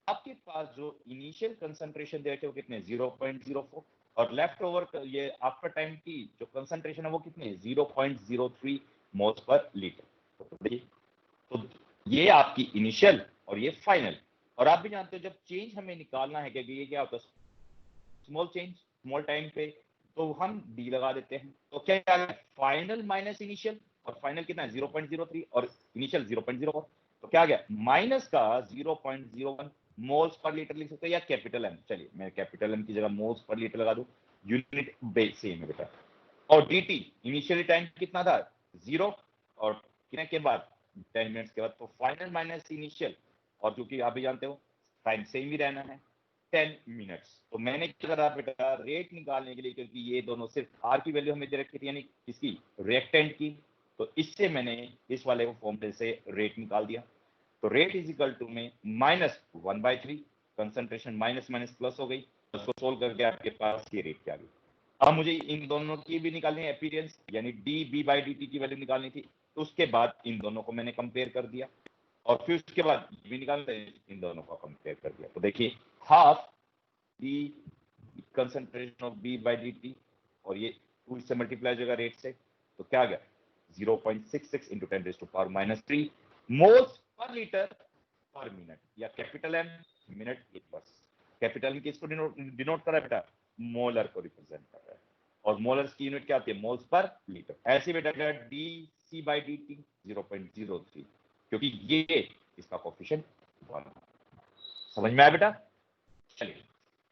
आपके पास जो इनिशियल कंसंट्रेशन दे रखे वो कितने 0.04, और लेफ्ट ओवर ये आफ्टर टाइम की जो कंसंट्रेशन है वो कितनी है 0.03 मोल्स पर लीटर। तो देखिए तो ये आपकी इनिशियल और ये फाइनल, और आप भी जानते हो जब चेंज हमें निकालना है क्योंकि ये क्या होता है स्मॉल चेंज स्मॉल टाइम पे, तो हम डी लगा देते हैं। तो क्या है फाइनल माइनस इनिशियल, और फाइनल कितना है 0.03 और इनिशियल 0.04, तो क्या आ गया माइनस का 0.01 मोल्स पर लीटर लिख सकते हैं या कैपिटल एम। चलिए मैं कैपिटल एम की जगह मोल्स पर लीटर लगा दूं, यूनिट बेस सेम है बेटा। और dt इनिशियली टाइम कितना था 0 और कितने के बाद 10 मिनट्स के बाद, तो फाइनल माइनस इनिशियल, और क्योंकि आप भी जानते हो टाइम सेम ही रहना है 10 मिनट्स। तो मैंने क्या करा बेटा रेट निकालने के लिए, क्योंकि ये दोनों सिर्फ r की वैल्यू हमें दे रखी थी यानी किसकी रिएक्टेंट की, तो इससे मैंने इस वाले फॉर्मूले से रेट निकाल दिया। तो रेट इज इक्वल टू में -1/3 कंसंट्रेशन माइनस माइनस प्लस हो गई, उसको सोल्व करके आपके पास ये रेट क्या आ गई। अब मुझे इन दोनों की भी निकालनी है अपीयरेंस, यानी dB बाई dt की वैल्यू निकालनी थी, तो उसके बाद इन दोनों को मैंने कंपेयर कर दिया, और फिर उसके बाद भी निकालना है इन दोनों को कंपेयर कर दिया। तो देखिए half D concentration of B by dt, और ये 2 से मल्टीप्लाई हो जाएगा रेट से, तो क्या आ गया 0.66 into 10 raise to power -3 moles per litre per minute, या कैपिटल एम मिनट एक बस। कैपिटल एम किसको डिनोट कर रहा है बेटा मोलर को रिप्रेजेंट कर रहा है, और मोलर की यूनिट क्या होती है मोल्स पर लीटर। ऐसे बेटा dC बाई dt 0.03, क्योंकि ये इसका कोफिशिएंट 1। समझ में आया बेटा। चलिए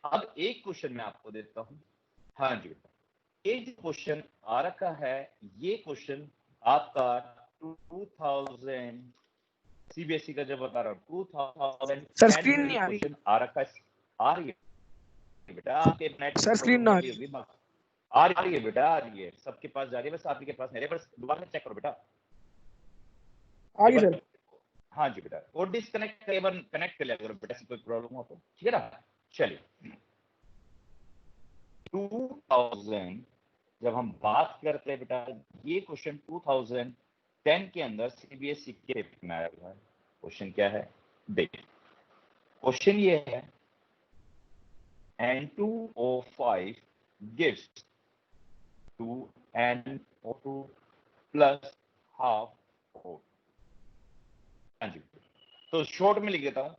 अब एक क्वेश्चन मैं आपको देता हूं। हाँ जी बेटा, एक क्वेश्चन आ रखा है, ये क्वेश्चन आपका 2000 सीबीएसई का जब बता रहा हूँ 2010 सर स्क्रीन नहीं आ रही। क्वेश्चन आ रखा है, आ रही है बेटा आपके नेट सर स्क्रीन ना आ रही। आ रही है बेटा, आ रही है सबके पास जा रही है, बस आपके पास मेरे पास दोबारा चेक करो बेटा। आगे सर। हाँ जी बेटा, वो डिस्कनेक्ट कई बार कनेक्ट कर लिया करो बेटा, कोई प्रॉब्लम हो तो ठीक है ना। चलिए 2000 जब हम बात करते हैं बेटा, ये क्वेश्चन 2010 के अंदर सीबीएसई के पेपर में आया हुआ है। क्वेश्चन क्या है देखिए, क्वेश्चन ये है N2O5 gives 2NO2 plus half O। हाँ जी, तो शॉर्ट में लिख देता हूं,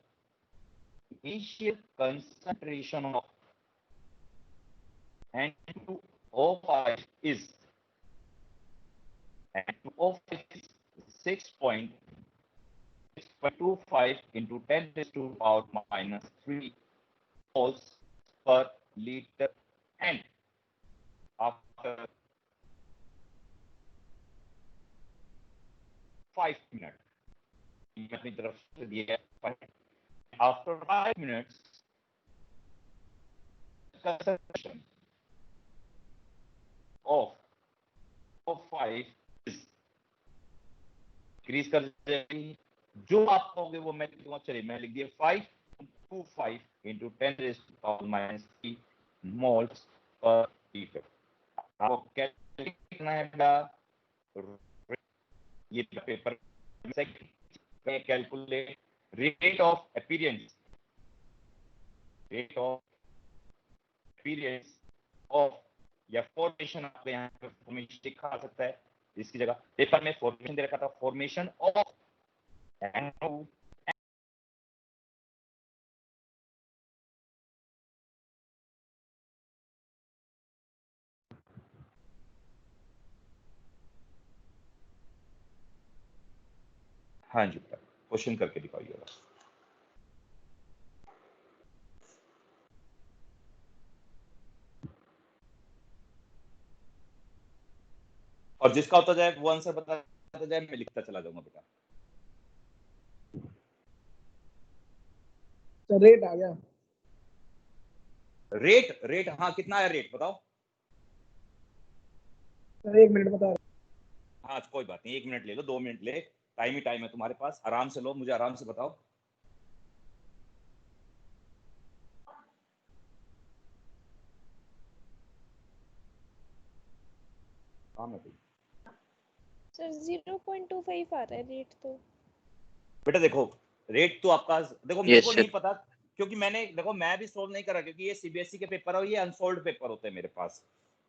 initial concentration of N2O5 is 6.25 into 10 raised to power minus 3 moles per liter, and after 5 minutes, अपनी तरफ से दिया है, after 5 minutes consumption of 5 increase कर जाएगी। जो आप कहोगे वो मैं लिख दूंगा। चलिए मैं लिख दिया 5.25 into 10 raised to power minus 3 moles per liter। आपको कैलकुलेट करना है बेटा, ये पेपर में calculate rate of appearance of या फॉर्मेशन, आपको यहाँ पे फॉर्मेशन दिखा सकता है, इसकी जगह पेपर में फॉर्मेशन दे रखा था, फॉर्मेशन ऑफ N2 हाँ जी क्वेश्चन करके दिखाइएगा। और जिसका होता जाए वो आंसर बताता जाए, मैं लिखता चला जाऊंगा बेटा। तो रेट आ गया। रेट हाँ कितना है रेट बताओ। सर 1 मिनट बता। हाँ कोई बात नहीं, 1 मिनट ले लो, 2 मिनट ले, टाइम ही टाइम है तुम्हारे पास, आराम से लो, मुझे आराम से बताओ। हाँ मैं सर 0.25 आ रहा है रेट तो। बेटा देखो रेट तो आपका देखो मेरे को नहीं पता, क्योंकि मैंने देखो मैं भी सोल्व नहीं करा, क्योंकि ये सीबीएसई के पेपर और ये अनसोल्ड पेपर होते हैं मेरे पास।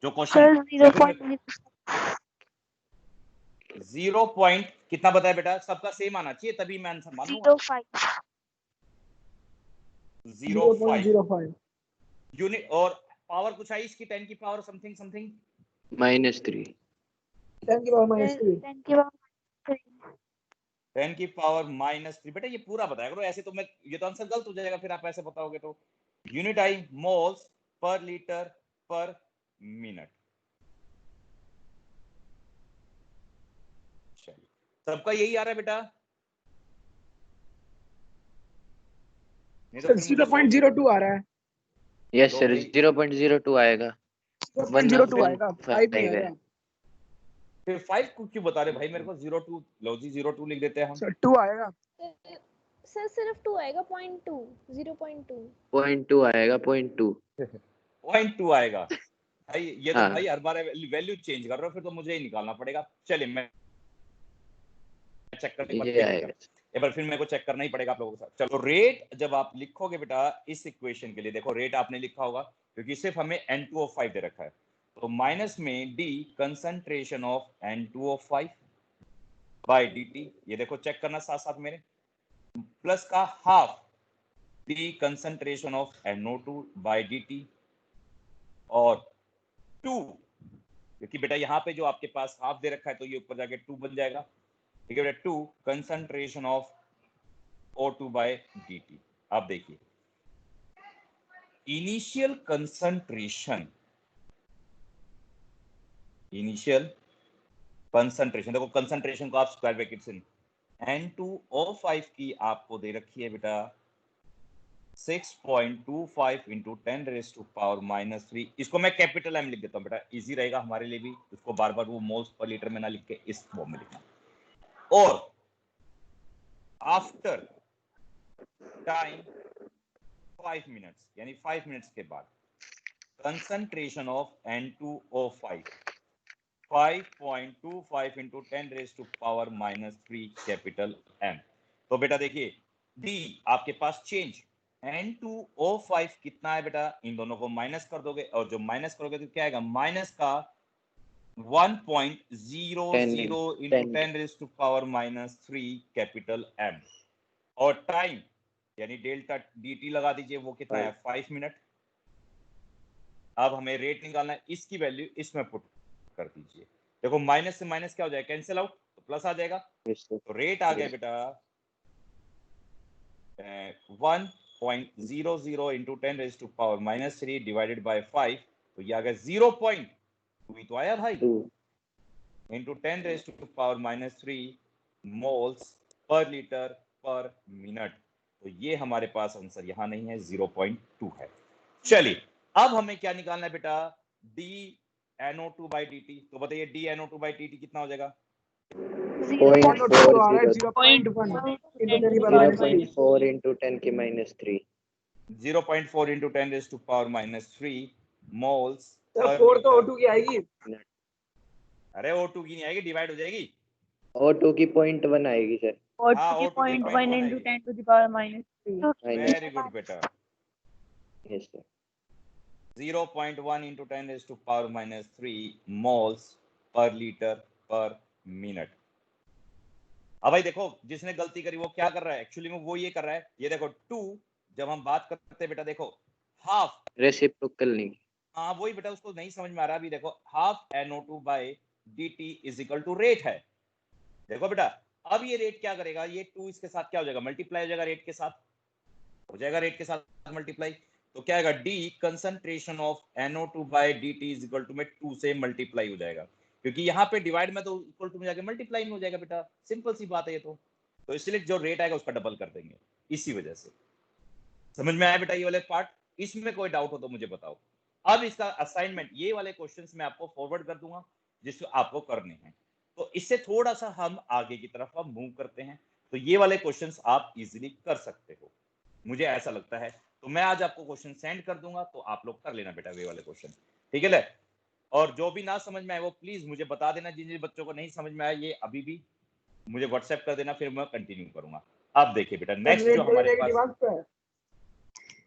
जो क्वेश्चन 0 पॉइंट कितना बताया बेटा, सबका सेम आना चाहिए तभी मैं आंसर मानूंगा। 0.05 यूनिट, और पावर कुछ आई इसकी 10 की पावर समथिंग समथिंग -3 10 की पावर -3 10 की पावर -3। बेटा ये पूरा बताया करो, ऐसे तो मैं ये तो आंसर गलत हो जाएगा फिर आप ऐसे बताओगे तो। यूनिट आई moles per litre per minute. चलिए सबका यही आ रहा है बेटा। सर 0.02 आ रहा है। यस सर 0.02 आएगा, 0.02 आएगा, 5 नहीं आएगा। फिर 5 को क्यों बता रहे भाई मेरे को, 02 लो जी 02 लिख देते हैं हम। सर 2 आएगा। सर सिर्फ 2 आएगा, 0.2 0.2 0.2 आएगा, 0.2 0.2 आएगा भाई। ये तो हाँ। भाई हर बार वैल्यू चेंज कर रहे हो, फिर तो मुझे ही निकालना पड़ेगा। चलिए मैं चेक करने ये आएगा एक बार, फिर मेरे को चेक करना ही पड़ेगा आप लोगों के साथ। चलो रेट जब आप लिखोगे बेटा इस इक्वेशन के लिए, देखो रेट आपने लिखा होगा क्योंकि सिर्फ हमें N2O5 दे रखा है, तो माइनस में D concentration of N2O5 by dt, ये देखो चेक करना साथ साथ मेरे, प्लस का half D concentration of NO2 by dt, और 2 क्योंकि बेटा यहाँ पे जो आपके पास हाफ दे रखा है तो ये ऊपर जाके 2 बन जाएगा, ठीक है बेटा, 2 concentration of O2 bye dt। अब देखिए इनिशियल कंसंट्रेशन देखो कंसंट्रेशन को आप स्क्वायर ब्रैकेट से N2O5 की आपको दे रखी है बेटा 6.25 into 10 raised to power -3। इसको मैं कैपिटल M लिख देता हूं बेटा, इजी रहेगा हमारे लिए भी, इसको बार बार वो मोल्स पर लीटर में ना लिख के इस फॉर्म में लिखना। और आफ्टर टाइम 5 मिनट्स, यानी 5 मिनट्स के बाद concentration of N2O5 5.25 into 10 raised to power -3 capital M। तो बेटा देखिए D आपके पास चेंज N2O5 कितना है बेटा, इन दोनों को माइनस कर दोगे, और जो माइनस करोगे तो क्या आएगा, माइनस का 1.00 into 10 raised to power -3 capital M। और टाइम यानी डेल्टा dt लगा दीजिए, वो कितना है 5 मिनट। अब हमें रेट निकालना है, इसकी वैल्यू इसमें पुट कर दीजिए। देखो माइनस से माइनस क्या हो जाएगा, कैंसिल आउट, तो प्लस आ जाएगा। yes sir, तो रेट आ गया बेटा 1.00 into 10 raised to power minus 3 divided by 5, तो ये आ गया 0.2 तो आया भाई 2 into 10 raised to power minus 3 moles per liter per minute। तो ये हमारे पास आंसर यहाँ नहीं है, 0.2 है। चलिए अब हमें क्या निकालना है बेटा, dNO2 by dt। तो बताइए dNO2 by dt कितना हो जाएगा, 0.2 आ रहा है 0.40 0.1 into 10 की power minus 3। 0.4 into 10 की minus 3 0.4 into 10 raised to power minus 3 moles sir per 4 तो liter। O2 की आएगी। अरे O2 की नहीं आएगी, डिवाइड हो जाएगी। O2 की 0.1 आएगी सर, हाँ O2 की 0.1 into 10 to the power minus 3। minus very good बेटा, yes sir, 0.1 into 10 raised to power minus 3 moles per liter per minute। अब भाई देखो जिसने गलती करी वो क्या कर रहा है, एक्चुअली में वो ये कर रहा है, ये देखो 2 जब हम बात करते हैं बेटा देखो हाफ, reciprocal नहीं, हाँ वही बेटा उसको नहीं समझ में आ रहा। अभी देखो half NO2 by dt is equal to rate है। देखो बेटा अब ये रेट क्या करेगा, ये 2 इसके साथ क्या हो जाएगा, मल्टीप्लाई हो जाएगा, रेट के साथ हो जाएगा, रेट के साथ मल्टीप्लाई। तो क्या आएगा, d concentration of NO2 by dt is equal to में 2 से मल्टीप्लाई हो जाएगा, क्योंकि यहाँ पे डिवाइड में तो इक्वल टू में जाके मल्टीप्लाई में हो जाएगा बेटा, सिंपल सी बात है ये तो इसलिए जो रेट आएगा उसका डबल कर देंगे, इसी वजह से। समझ में आया बेटा ये वाले पार्ट, इसमें कोई डाउट हो तो मुझे बताओ। अब इसका असाइनमेंट ये वाले क्वेश्चंस मैं आपको फॉरवर्ड कर दूंगा जिसको आपको करने हैं, तो इससे थोड़ा सा हम आगे की तरफ अब मूव करते हैं, तो ये वाले क्वेश्चंस आप इजीली कर सकते हो, मुझे ऐसा लगता है। तो मैं आज आपको क्वेश्चन सेंड कर दूंगा, तो आप लोग कर लेना बेटा वे वाले क्वेश्चन, ठीक है ले? और जो भी ना समझ में आए वो प्लीज मुझे बता देना, जिन जिन बच्चों को नहीं समझ में आया ये अभी भी मुझे व्हाट्सएप कर देना, फिर मैं कंटिन्यू करूंगा। अब देखिए बेटा नेक्स्ट जो हमारे पास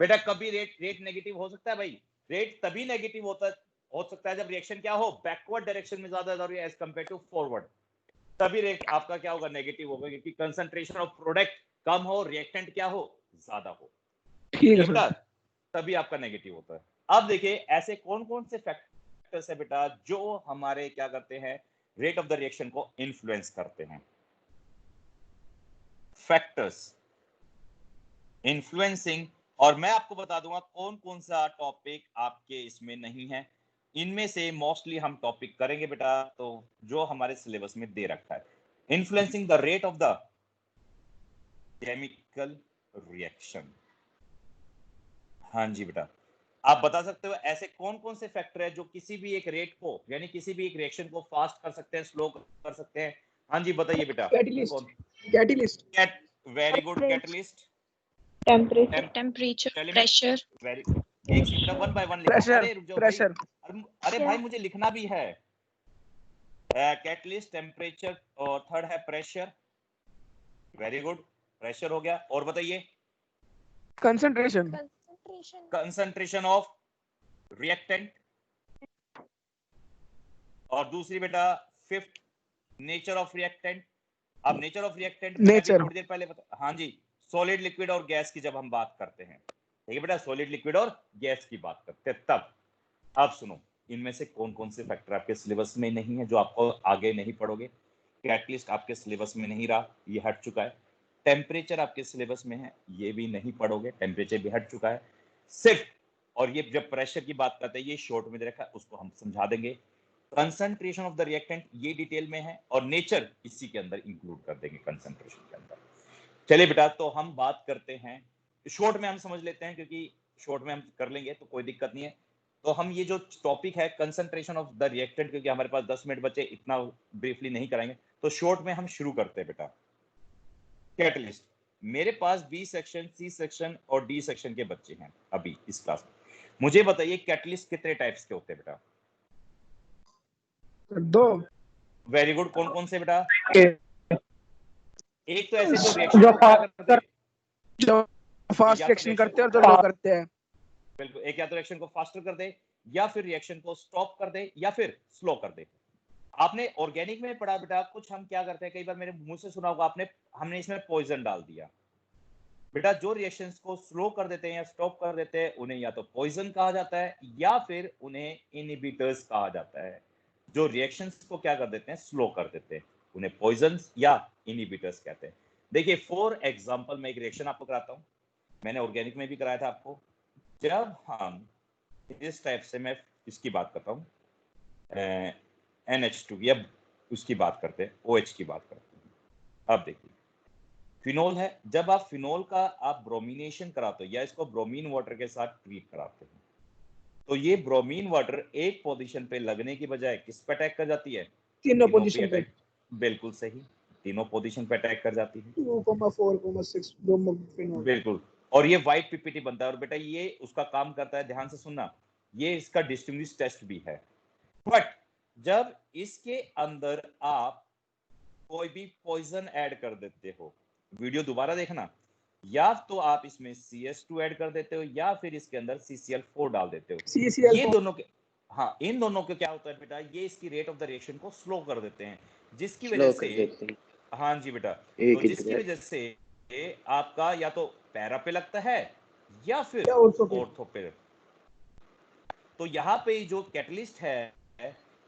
बेटा, कभी रेट नेगेटिव हो सकता है भाई, रेट तभी नेगेटिव हो सकता है जब रिएक्शन क्या हो, बैकवर्ड डायरेक्शन में ज्यादा हो एज कंपेयर टू फॉरवर्ड, तभी रेट आपका क्या होगा, नेगेटिव होगा, क्योंकि कंसंट्रेशन ऑफ प्रोडक्ट कम हो, रिएक्टेंट क्या हो, ज्यादा हो, ठीक है सर, तभी आपका नेगेटिव होता है। अब देखिए ऐसे कौन कौन से फैक्टर्स है बेटा जो हमारे क्या करते हैं, रेट ऑफ द रिएक्शन को इन्फ्लुएंस करते हैं। फैक्टर्स इन्फ्लुएंसिंग, और मैं आपको बता दूंगा कौन कौन सा टॉपिक आपके इसमें नहीं है, इनमें से मोस्टली हम टॉपिक करेंगे बेटा, तो जो हमारे सिलेबस में दे रखा है। Influencing the rate of the chemical reaction, हाँ जी बेटा, आप बता सकते हो ऐसे कौन कौन से फैक्टर है जो किसी भी एक रेट को, यानी किसी भी एक रिएक्शन को फास्ट कर सकते हैं, स्लो कर सकते हैं। हाँ जी बताइए बेटा। Catalyst, very good, catalyst, temperature, pressure, very, एक सेकंड बेटा, वन बाय वन लिखो। प्रेशर, अरे रुक जाओ भाई, प्रेशर, अरे भाई मुझे लिखना भी है। कैटलिस्ट, टेम्परेचर, और थर्ड है प्रेशर। वेरी गुड, प्रेशर हो गया, और बताइए कंसंट्रेशन, कंसंट्रेशन ऑफ रिएक्टेंट, और दूसरी बेटा फिफ्थ नेचर ऑफ रिएक्टेंट। अब नेचर ऑफ रिएक्टेंट नेचर, थोड़ी देर पहले हाँ जी, सॉलिड, लिक्विड और गैस की जब हम बात करते हैं, ठीक है बेटा, सॉलिड, लिक्विड और गैस की बात करते हैं तब। अब सुनो इनमें से कौन कौन से फैक्टर आपके सिलेबस में नहीं है, जो आपको आगे नहीं पढ़ोगे। कैटलिस्ट आपके सिलेबस में नहीं रहा, ये हट चुका है। टेम्परेचर आपके सिलेबस में है, ये भी नहीं पढ़ोगे, टेम्परेचर भी हट चुका है सिर्फ। और ये जब प्रेशर की बात करते हैं ये शॉर्ट में दे रखा है, उसको हम समझा देंगे। कंसंट्रेशन ऑफ द रिएक्टेंट ये डिटेल में है, और नेचर इसी के अंदर इंक्लूड कर देंगे कंसंट्रेशन के अंदर। चलिए बेटा, तो हम बात करते हैं, शॉर्ट में हम समझ लेते हैं, क्योंकि शॉर्ट में हम कर लेंगे तो कोई दिक्कत नहीं है। तो हम ये जो टॉपिक है कंसंट्रेशन ऑफ द रिएक्टेंट, क्योंकि हमारे पास 10 मिनट बचे, इतना ब्रीफली नहीं कराएंगे, तो शॉर्ट में हम शुरू करते हैं बेटा। कैटलिस्ट, मेरे पास बी सेक्शन, सी सेक्शन और डी सेक्शन के बच्चे हैं अभी इस क्लास में। मुझे बताइए कैटलिस्ट कितने टाइप्स के होते हैं बेटा? 2। वेरी गुड, कौन कौन से बेटा? एक तो ऐसे जो फास्ट रिएक्शन करते हैं और जो लो करते हैं। बिल्कुल, एक या तो रिएक्शन को फास्टर कर दे, या फिर रिएक्शन को स्टॉप कर दे, या फिर स्लो कर दे। आपने ऑर्गेनिक में पढ़ा बेटा, कुछ हम क्या करते हैं, कई बार मेरे मुंह से सुना होगा आपने, हमने इसमें पॉइजन डाल दिया। बेटा जो रिएक्शंस को स्लो कर देते हैं या स्टॉप कर देते हैं, उन्हें या तो पॉइजन कहा जाता है या फिर उन्हें इनहिबिटर्स कहा जाता है। जो रिएक्शंस को क्या कर देते हैं, स्लो कर देते हैं, उन्हें पॉइजन्स या इनहिबिटर्स कहते हैं। देखिए फॉर एग्जांपल मैं एक रिएक्शन आपको कराता हूं, मैंने ऑर्गेनिक में भी कराया था आपको। जब हम इस टाइप से, मैं इसकी बात करता हूं, NH2 या उसकी बात करते हैं, OH की बात करते हैं। अब देखिए फिनोल है, जब आप फिनोल का आप ब्रोमिनेशन कराते हो या इसको ब्रोमीन वाटर के साथ ट्रीट कराते हो, तो ये ब्रोमीन वाटर एक पोजीशन पे लगने की बजाय किस पे अटैक कर जाती है, तीनों पोजीशन पे। बिल्कुल सही, तीनों पोजीशन पे अटैक कर जाती है, 2,4,6 ब्रोमोफिनोल। बिल्कुल। और ये व्हाइट पीपीटी बनता है, और बेटा ये उसका काम करता है, ध्यान से सुनना, ये इसका डिस्टिंग्विश टेस्ट भी है। बट जब इसके अंदर आप कोई भी पॉइजन ऐड कर देते हो, वीडियो दोबारा देखना, या तो आप इसमें CS2 ऐड कर देते हो या फिर इसके अंदर CCl4 डाल देते हो। CCl4 ये दोनों के, हाँ, इन दोनों के क्या होता है बेटा, ये इसकी रेट ऑफ द रिएक्शन को स्लो कर देते हैं, जिसकी वजह से, हाँ जी बेटा, तो जिसकी वजह से आपका या तो पैरा पे लगता है या फिर ऑर्थो पे। तो यहाँ पे जो कैटलिस्ट है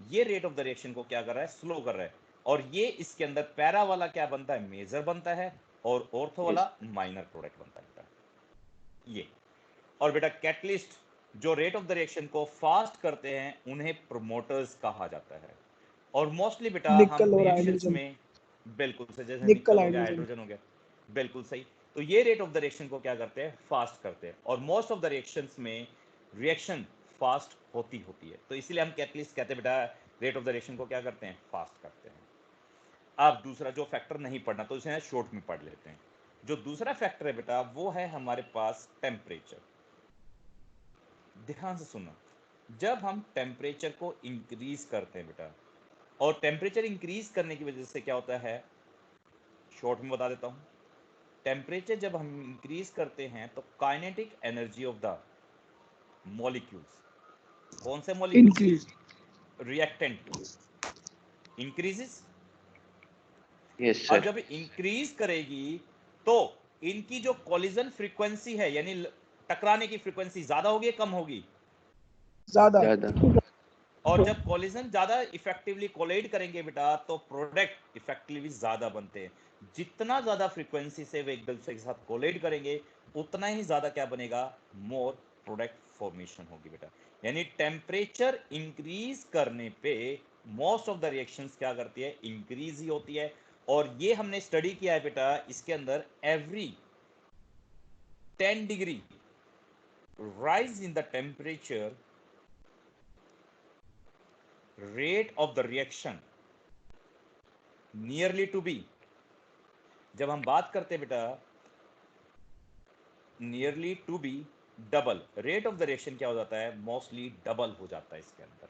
ये रेट ऑफ द रिएक्शन को क्या कर रहा है, स्लो कर रहा है, और ये इसके अंदर पैरा वाला क्या बनता है, मेजर बनता है, और ऑर्थो वाला माइनर प्रोडक्ट बनता है ये। और बेटा कैटलिस्ट जो रेट ऑफ द रिएक्शन को फास्ट करते हैं उन्हें प्रोमोटर्स कहा जाता है। और मोस्टली बेटा हम रिएक्शंस में, बिल्कुल से, जैसे निकल हो गया, हाइड्रोजन हो गया, बिल्कुल सही, तो ये रेट ऑफ द रिएक्शन को क्या करते हैं, फास्ट करते हैं। और मोस्ट ऑफ द रिएक्शंस में रिएक्शन फास्ट होती है, तो इसीलिए हम कैटलिस्ट कहते हैं बेटा रेट ऑफ द रिएक्शन को क्या करते हैं, फास्ट करते हैं। अब दूसरा जो फैक्टर नहीं पढ़ना तो इसे शॉर्ट में पढ़ लेते हैं। जो दूसरा फैक्टर है बेटा वो है हमारे पास टेम्परेचर। ध्यान से सुनो, जब हम टेम्परेचर को इंक्रीज करते हैं बेटा, और टेम्परेचर इंक्रीज करने की वजह से क्या होता है, शॉर्ट में बता देता हूं, टेम्परेचर जब हम इंक्रीज करते हैं तो kinetic energy of the molecules, कौन से मॉलिक्यूल्स, रिएक्टेंट, इंक्रीजेस। और जब इंक्रीज करेगी तो इनकी जो कोलिजन फ्रीक्वेंसी है, यानी टकराने की फ्रीक्वेंसी ज्यादा होगी, कम होगी, ज्यादा। और जब कोलिजन ज्यादा इफेक्टिवली कोलाइड करेंगे बेटा तो प्रोडक्ट इफेक्टिवली ज्यादा बनते हैं। जितना ज्यादा फ्रीक्वेंसी से वे एक दूसरे के साथ कोलाइड करेंगे उतना ही ज्यादा क्या बनेगा, मोर प्रोडक्ट फॉर्मेशन होगी बेटा। यानी टेम्परेचर इंक्रीज करने पे मोस्ट ऑफ द रिएक्शंस क्या करती है, इंक्रीज ही होती है। और ये हमने स्टडी किया है बेटा, इसके अंदर every 10 degree rise in the temperature, rate of the reaction nearly to be, जब हम बात करते हैं बेटा nearly to be double, rate of the reaction क्या हो जाता है, mostly double हो जाता है इसके अंदर।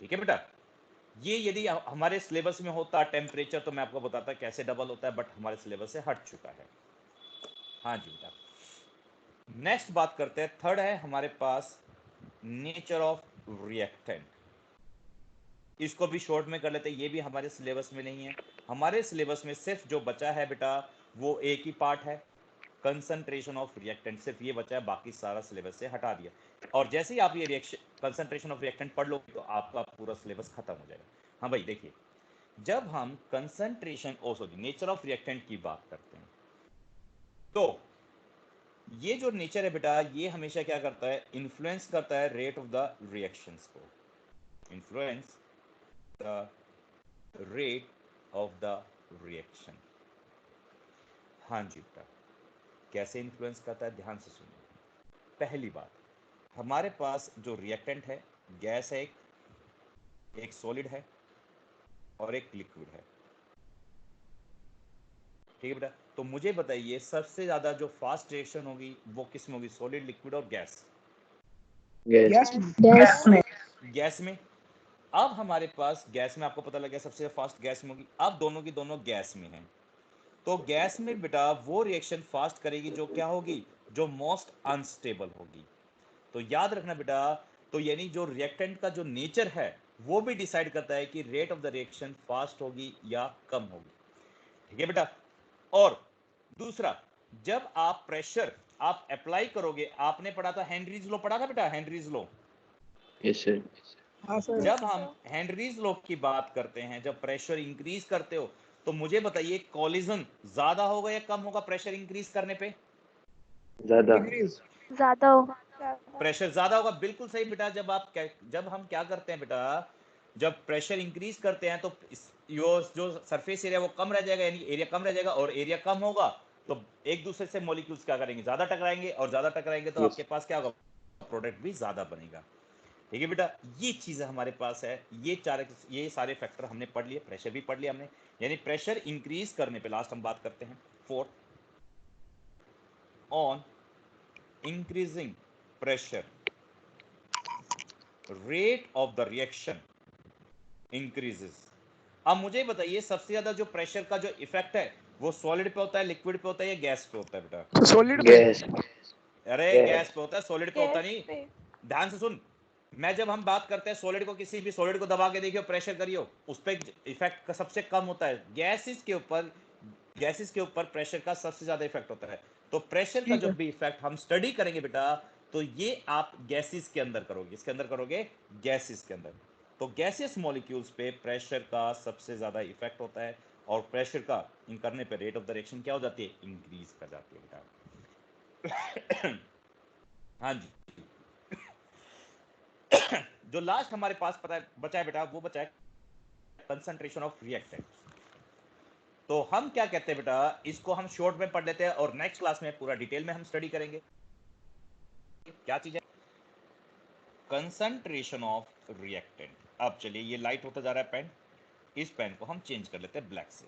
ठीक है बेटा, ये यदि हमारे सिलेबस में होता टेम्परेचर तो मैं आपको बताता कैसे डबल होता है, बट हमारे सिलेबस से हट चुका है। हाँ जी बेटा, नेक्स्ट बात करते हैं, थर्ड है हमारे पास नेचर ऑफ रिएक्टेंट। इसको भी शॉर्ट में कर लेते हैं, ये भी हमारे सिलेबस में नहीं है। हमारे सिलेबस में सिर्फ जो बचा है बेटा वो एक ही पार्ट है, कंसंट्रेशन ऑफ रिएक्टेंट, सिर्फ ये बचा है, बाकी सारा सिलेबस से हटा दिया। और जैसे ही आप ये रिएक्शन कंसंट्रेशन ऑफ रिएक्टेंट पढ़ लो तो आपका पूरा सिलेबस खत्म हो जाएगा। हाँ भाई देखिए, जब हम कंसंट्रेशन नेचर ऑफ रिएक्टेंट की बात करते हैं तो ये जो नेचर है बेटा ये हमेशा क्या करता है, इन्फ्लुएंस करता है रेट ऑफ द रिएक्शंस को, influence the rate of the reaction. हाँ जी बेटा, कैसे इन्फ्लुएंस करता है, ध्यान से सुनिए। पहली बात, हमारे पास जो रिएक्टेंट है, गैस है, एक सॉलिड है और एक लिक्विड है। ठीक है बेटा, तो मुझे बताइए सबसे ज्यादा जो फास्ट रिएक्शन होगी वो किस में होगी, सॉलिड, लिक्विड और गैस? गैस में। अब हमारे पास गैस में, आपको पता लग गया सबसे फास्ट गैस में होगी। अब दोनों की दोनों गैस में हैं, तो गैस में बेटा वो रिएक्शन फास्ट करेगी जो क्या होगी, जो मोस्ट अनस्टेबल होगी। तो याद रखना बेटा, तो यानी जो रिएक्टेंट का जो नेचर है वो भी डिसाइड करता है कि rate of the reaction fast होगी या कम होगी। ठीक है बेटा, और दूसरा, जब आप प्रेशर अप्लाई करोगे, आपने पढ़ा था हेनरीज लॉ, पढ़ा था बेटा हेनरीज लॉ? Yes sir. हाँ सर। जब हम हेनरीज लॉ की बात करते हैं, जब प्रेशर इंक्रीज करते हो तो मुझे बताइए कॉलिजन ज्यादा होगा या कम होगा प्रेशर इंक्रीज करने पे? ज्यादा। डिक्रीज। ज्यादा होगा। प्रेशर ज्यादा होगा, बिल्कुल सही बेटा। जब हम क्या करते हैं बेटा, जब प्रेशर इंक्रीज करते हैं तो जो सरफेस एरिया वो कम रह जाएगा, यानी एरिया कम रह जाएगा, और एरिया कम होगा तो एक दूसरे से मॉलिक्यूल्स क्या करेंगे, ज्यादा टकराएंगे, और ज्यादा टकराएंगे तो आपके पास क्या होगा, प्रोडक्ट भी ज्यादा बनेगा। ठीक है बेटा, ये चीजें हमारे पास है। ये सारे फैक्टर हमने पढ़ लिए, प्रेशर भी पढ़ लिया हमने। यानी प्रेशर इंक्रीज करने पे लास्ट हम बात करते हैं fourth, on increasing pressure rate of the reaction increases. अब मुझे बताइए सबसे ज्यादा जो प्रेशर का जो इफेक्ट है वो सॉलिड पे होता है, लिक्विड पे होता है, या गैस पे होता है बेटा? Solid gas. अरे Yes. गैस पे होता है, सॉलिड पे होता नहीं। ध्यान से सुन, मैं जब हम बात करते हैं सॉलिड को, किसी भी सॉलिड को दबा के देखियो, प्रेशर करियो, उस पर इफेक्ट का सबसे कम होता है। गैसेस के ऊपर प्रेशर का सबसे ज्यादा इफेक्ट होता है। तो प्रेशर का ठीक है। जब भी इफेक्ट हम स्टडी करेंगे बेटा, तो ये आप गैसेस के अंदर करोगे। इसके अंदर करोगे, गैसेस के अंदर। तो गैसियस मॉलिक्यूल्स पे प्रेशर का सबसे ज्यादा इफेक्ट होता है, और प्रेशर का इन करने पे रेट ऑफ द रिएक्शन क्या हो जाती है, इंक्रीज कर जाती है बेटा। हाँ जी। जो लास्ट हमारे पास बचा है बेटा, वो बचा है कंसंट्रेशन ऑफ रिएक्टेंट। तो हम क्या कहते हैं बेटा, इसको हम शॉर्ट में पढ़ लेते हैं और नेक्स्ट क्लास में पूरा डिटेल में हम स्टडी करेंगे। क्या चीज है कंसंट्रेशन ऑफ रिएक्टेंट? अब चलिए, ये लाइट होता जा रहा है पेन, इस पेन को हम चेंज कर लेते हैं ब्लैक से।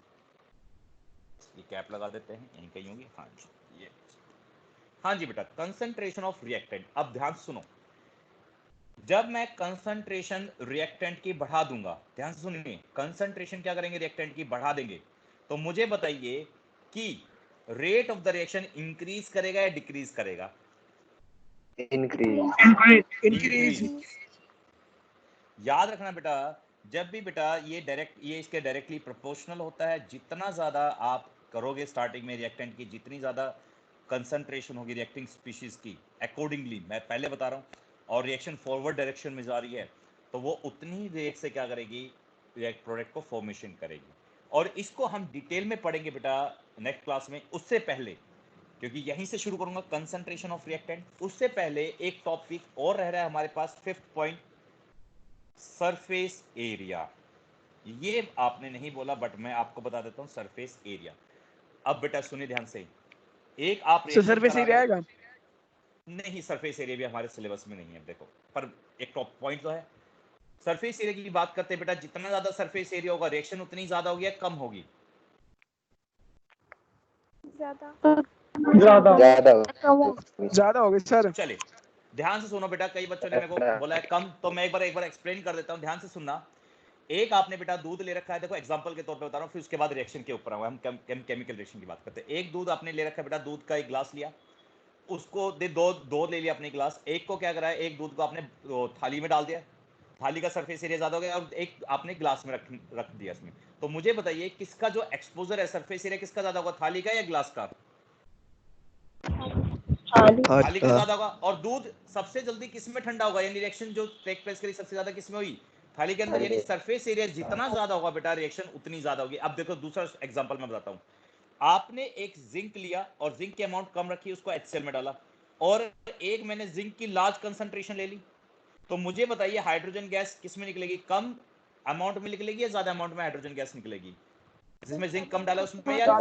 ये कैप लगा देते हैं, यहीं कहीं होगी। हाँ जी, ये हाँ जी बेटा, कंसंट्रेशन ऑफ रिएक्टेंट। अब ध्यान से सुनो, जब मैं कंसंट्रेशन रिएक्टेंट की बढ़ा दूंगा, ध्यान से सुनिए, कंसंट्रेशन क्या करेंगे, रिएक्टेंट की बढ़ा देंगे, तो मुझे बताइए कि rate of the reaction increase करेगा या डिक्रीज करेगा? इंक्रीज। इंक्रीज। याद रखना बेटा, जब भी बेटा ये इसके डायरेक्टली प्रोपोर्शनल होता है। जितना ज्यादा आप करोगे स्टार्टिंग में रिएक्टेंट की, जितनी ज्यादा कंसंट्रेशन होगी रिएक्टिंग स्पीशीज की, अकॉर्डिंगली मैं पहले बता रहा हूं, और रिएक्शन फॉरवर्ड डायरेक्शन में जा रही है, तो वो उतनी रेट से क्या करेगी, प्रोडक्ट को फॉर्मेशन करेगी। और इसको हम डिटेल में पढ़ेंगे बेटा नेक्स्ट क्लास में। उससे पहले, क्योंकि यहीं से शुरू करूंगा कंसंट्रेशन ऑफ रिएक्टेंट, उससे पहले एक टॉपिक और रह रहा है हमारे पास, फिफ्थ पॉइंट, सरफेस एरिया। ये आपने नहीं बोला बट मैं आपको बता देता हूं, सरफेस एरिया। अब बेटा सुनिए ध्यान से, एक आप सर सरफेस एरिया आएगा? नहीं, सरफेस एरिया भी हमारे सिलेबस में नहीं है देखो, पर एक टॉप पॉइंट तो है। सरफेस एरिया की बात करते हैं बेटा, जितना ज्यादा सरफेस एरिया होगा रिएक्शन उतनी ज्यादा होगी या कम होगी? ज्यादा। ज्यादा होगी सर। चलिए ध्यान से सुनो बेटा, कई बच्चों ने मेरे को बोला है कम, तो मैं एक बार एक्सप्लेन कर देता हूं, ध्यान से सुनना। एक आपने बेटा दूध ले रखा है, देखो एग्जांपल के तौर पे बता रहा हूं, फिर उसके बाद रिएक्शन के ऊपर आऊंगा, हम केमिकल रिएक्शन की बात करते हैं। एक दूध आपने ले रखा है बेटा, दूध का एक ग्लास लिया, उसको दो ले लिया अपने ग्लास। एक को क्या करा है, एक दूध को आपने थाली में डाल दिया, थाली का सरफेस एरिया ज्यादा हो गया, और एक आपने ग्लास में रख दिया इसमें। तो मुझे बताइए किसका जो एक्सपोजर है, सरफेस एरिया किसका ज्यादा होगा, थाली का या ग्लास का? थाली का ज्यादा होगा। और दूध सबसे जल्दी किस में ठंडा होगा, यानी रिएक्शन जो टेक प्लेस करी सबसे ज्यादा किस में हुई, थाली के अंदर। यानी सरफेस एरिया जितना ज्यादा होगा बेटा, रिएक्शन उतनी ज्यादा होगी। अब देखो दूसरा एग्जांपल मैं बताता हूं, आपने एक जिंक लिया और जिंक की अमाउंट कम रखी, उसको HCl में डाला, और एक मैंने जिंक की लार्ज कंसंट्रेशन ले ली, तो मुझे बताइए हाइड्रोजन गैस किस में निकलेगी, कम अमाउंट में निकलेगी या ज्यादा अमाउंट में हाइड्रोजन गैस निकलेगी, जिसमें जिंक कम डाला उसमें? या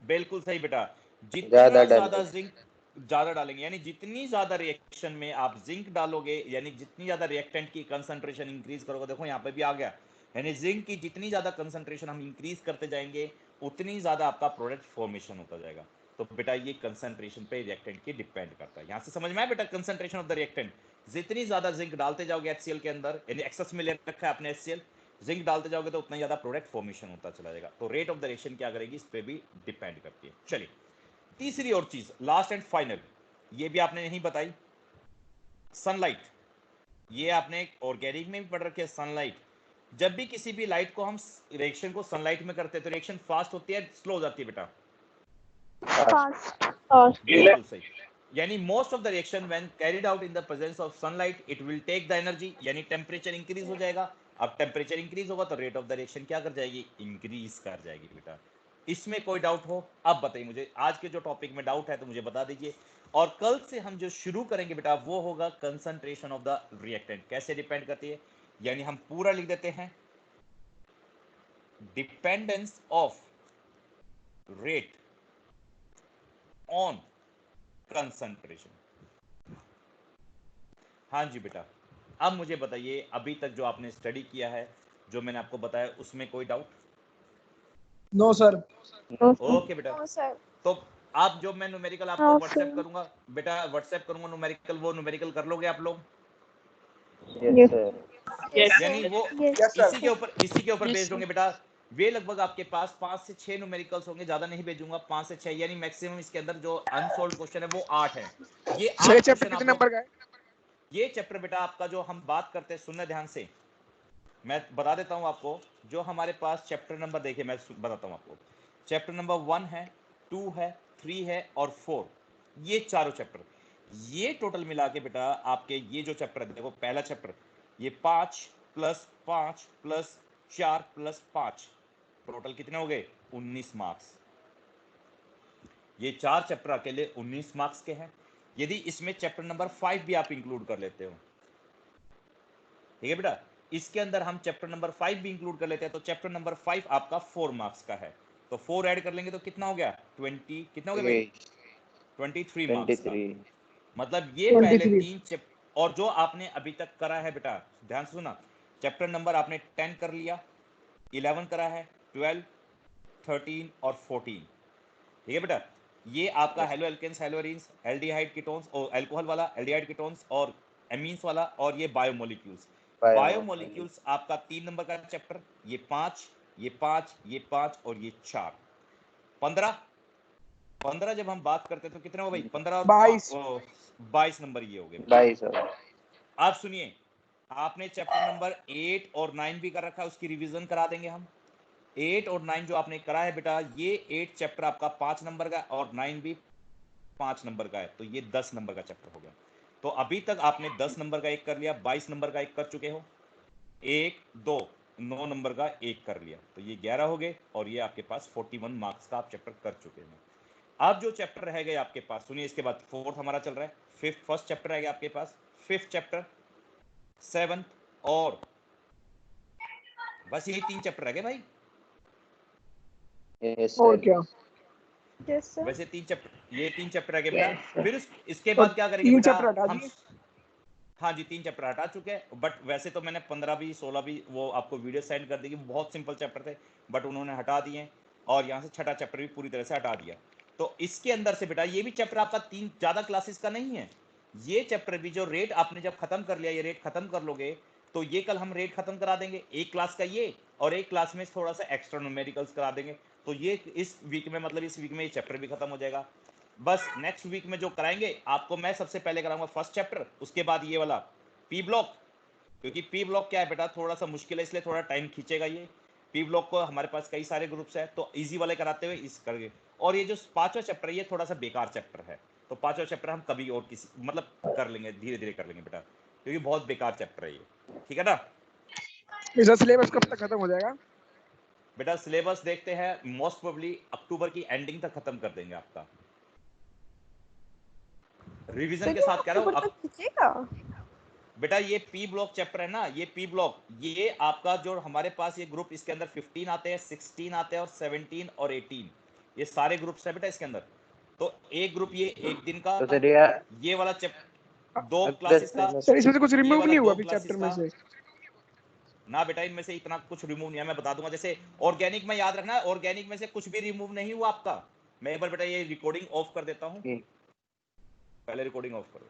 बिल्कुल सही बेटा, जितना ज्यादा जिंक ज्यादा डालेंगे, यानी जितनी ज्यादा रिएक्शन में आप जिंक डालोगे, यानी जितनी ज्यादा रिएक्टेंट की कंसंट्रेशन इंक्रीज करोगे, देखो यहाँ पे भी आ गया, यानी जिंक की जितनी ज्यादा कंसंट्रेशन हम इंक्रीज करते जाएंगे, उतनी ज्यादा आपका प्रोडक्ट फॉर्मेशन होता जाएगा। तो बेटा ये कंसंट्रेशन पे रिएक्टेंट की डिपेंड करता है। यहाँ से समझ में आया बेटा, कंसंट्रेशन ऑफ द रिएक्टेंट, जितनी ज्यादा जिंक डालते जाओगे HCl के अंदर, यानी एक्सेस में ले रखा है आपने HCl, जिंक डालते जाओगे तो उतना ज्यादा प्रोडक्ट फॉर्मेशन होता चला जाएगा। तो रेट ऑफ द रिएक्शन क्या करेगी, इस पे भी डिपेंड करती है। चलिए तीसरी और चीज, लास्ट एंड फाइनल, ये भी आपने नहीं बताई, सनलाइट। ये आपने ऑर्गेनिक में भी पढ़ रखी है, सनलाइट। जब भी किसी भी लाइट को हम रिएक्शन को सनलाइट में करते हैं तो रिएक्शन फास्ट होती है, स्लो हो जाती है बेटा? फास्ट। बिल्कुल सही। यानी most of the reaction when carried out in the presence of sunlight it will take the energy, यानी टेम्परेचर इंक्रीज हो जाएगा। अब टेम्परेचर इंक्रीज होगा तो रेट ऑफ द रिएक्शन क्या कर जाएगी, इंक्रीज कर जाएगी बेटा। इसमें कोई डाउट हो अब बताइए मुझे, आज के जो टॉपिक में डाउट है तो मुझे बता दीजिए। और कल से हम जो शुरू करेंगे बेटा वो होगा कंसंट्रेशन ऑफ द रिएक्टेंट। कैसे डिपेंड करती है, यानी हम पूरा लिख देते हैं, dependence of rate on concentration. हाँ जी बेटा, अब मुझे बताइए अभी तक जो आपने स्टडी किया है, जो मैंने आपको बताया, उसमें कोई डाउट? No sir. ओके बेटा, नो सर। तो आप जो मैं न्यूमेरिकल आपको हाँ, व्हाट्सएप सर। करूंगा बेटा, व्हाट्सएप करूंगा न्यूमेरिकल, वो न्यूमेरिकल कर लोगे आप लोग? Yes sir. यानी वो Yes, sir. इसी के ऊपर Yes, बेस्ड sir. होंगे बेटा। वे लगभग आपके पास 5 से 6 न्यूमेरिकल्स होंगे, ज्यादा नहीं भेजूंगा, 5 से 6, यानी मैक्सिमम इसके अंदर जो अनसॉल्व्ड क्वेश्चन है वो 8 है। ये 8 छह चैप्टर क्वेश्चन आप कितने लोग, नंबर का है? ये चैप्टर बेटा आपका जो हम बात करते हैं, सुनना ध्यान से, मैं बता देता हूं आपको। जो हमारे पास चैप्टर नंबर, देखिए मैं बताता हूं आपको, चैप्टर नंबर 1 है, 2 है, 3 है और 4, ये चारों चैप्टर, ये टोटल मिला के बेटा आपके ये जो चैप्टर है, देखो पहला चैप्टर ये 5 + 5 + 4 + 5, टोटल कितने हो गए, 19 मार्क्स। ये 4 चैप्टर अकेले 19 मार्क्स के हैं। यदि इसमें चैप्टर नंबर 5 भी आप इंक्लूड कर लेते हो, ठीक है बेटा, इसके अंदर हम चैप्टर नंबर 5 भी इंक्लूड कर लेते हैं, तो चैप्टर नंबर 5 आपका 4 मार्क्स का है, तो 4 ऐड कर लेंगे तो कितना हो गया, 20, कितना हो गया भाई, 23 मार्क्स का। 23। मतलब ये पहले 23। 3 चैप्टर, और जो आपने अभी तक करा है बेटा, ध्यान से सुना, चैप्टर नंबर आपने 10 कर लिया, 11 करा है, 12, 13 और 14, ठीक है बेटा। ये आपका haloalkanes, haloarenes, aldehyde ketones और अल्कोहल वाला, एल्डिहाइड कीटोन्स और एमीन्स वाला, और ये बायोमोलिक्यूल्स। बायोमोलिक्यूल्स आपका 3 नंबर का चैप्टर, ये 5, ये 5, ये 5 और ये 4, 15 जब हम बात करते हैं तो कितना हो भाई, 15 और 22 नंबर ये हो गए। 22। आप सुनिए, आपने चैप्टर नंबर 8 और 9 भी कर रखा है, उसकी रिवीजन करा देंगे हम। 8 और 9 जो आपने करा है बेटा, ये 8 चैप्टर आपका 5 नंबर का और 9 भी 5 नंबर का है, तो ये 10 नंबर का चैप्टर हो गया। तो अभी तक आपने 10 नंबर का एक कर लिया, 22 नंबर का एक कर चुके हो, 1, 2, 9 नंबर का एक कर लिया, तो ये 11 हो गए, और ये आपके पास 41 मार्क्स का आप चैप्टर कर चुके हैं। अब जो चैप्टर रह गए आपके पास, सुनिए, इसके बाद 4th हमारा चल रहा है, फर्स्ट चैप्टर रह गया आपके पास, 5th चैप्टर, 7th, और बस यही 3 चैप्टर रह गए भाई। यस और सर। क्या? Yes sir. वैसे 3 चैप्टर, ये 3 चैप्टर रह गए बेटा। फिर इसके बाद क्या करेंगे 3 बेटा चैप्टर हटा हम? दिए। हाँ जी, 3 चैप्टर हटा चुके हैं, बट वैसे तो मैंने 15 भी 16 भी वो आपको वीडियो सेंड कर दी, बहुत सिंपल चैप्टर थे, बट उन्होंने हटा दिए, और यहाँ से छठा चैप्टर भी पूरी तरह से हटा दिया। तो इसके अंदर से बेटा ये भी चैप्टर आपका 3 ज़्यादा क्लासेस का नहीं है, ये चैप्टर भी जो रेट आपने जब खत्म कर लिया, ये रेट खत्म कर लोगे तो ये कल हम रेट खत्म करा देंगे, एक क्लास का ये, और एक क्लास में थोड़ा सा एक्स्ट्रा न्यूमेरिकल्स करा देंगे, तो ये इस वीक में, मतलब इस वीक में ये चैप्टर भी खत्म हो जाएगा। बस नेक्स्ट वीक में जो कराएंगे आपको, मैं सबसे पहले कराऊंगा फर्स्ट चैप्टर, उसके बाद ये वाला पी ब्लॉक, क्योंकि पी ब्लॉक क्या है बेटा, थोड़ा सा मुश्किल है, इसलिए थोड़ा टाइम खींचेगा ये। पी ब्लॉक को हमारे पास कई सारे ग्रुप्स है, तो इजी वाले कराते हुए इस करके, और ये जो 5वां चैप्टर है ये थोड़ा सा बेकार चैप्टर है, तो 5वां चैप्टर हम कभी और किसी मतलब कर लेंगे, धीरे धीरे कर लेंगे बेटा, क्योंकि बहुत बेकार चैप्टर है ये, ठीक है ना इसका सिलेबस कब तक खत्म हो जाएगा? बेटा? सिलेबस देखते हैं, मोस्ट प्रोबेबली अक्टूबर की एंडिंग तक खत्म कर देंगे आपका, रिवीजन के साथ कह रहा हूँ। खींचेगा बेटा ये पी ब्लॉक चैप्टर है ना, ये पी ब्लॉक, ये आपका जो हमारे पास ये ग्रुप, इसके अंदर 15 आते हैं, 16 आते हैं और 17 और 18, ये सारे ग्रुप्स है बेटा इसके अंदर। तो एक ग्रुप ये एक दिन का, तो सर ये वाला चैप्टर 2 क्लासेस का, सर इसमें से कुछ ये रिमूव वाला नहीं हुआ 2 अभी क्लासेस चैप्टर में का से? ना बेटा, इनमें से इतना कुछ रिमूव नहीं है, मैं बता दूंगा। जैसे ऑर्गेनिक में याद रखना, ऑर्गेनिक में से कुछ भी रिमूव नहीं हुआ आपका। मैं एक बार बेटा ये रिकॉर्डिंग ऑफ कर देता हूँ, पहले रिकॉर्डिंग ऑफ करो।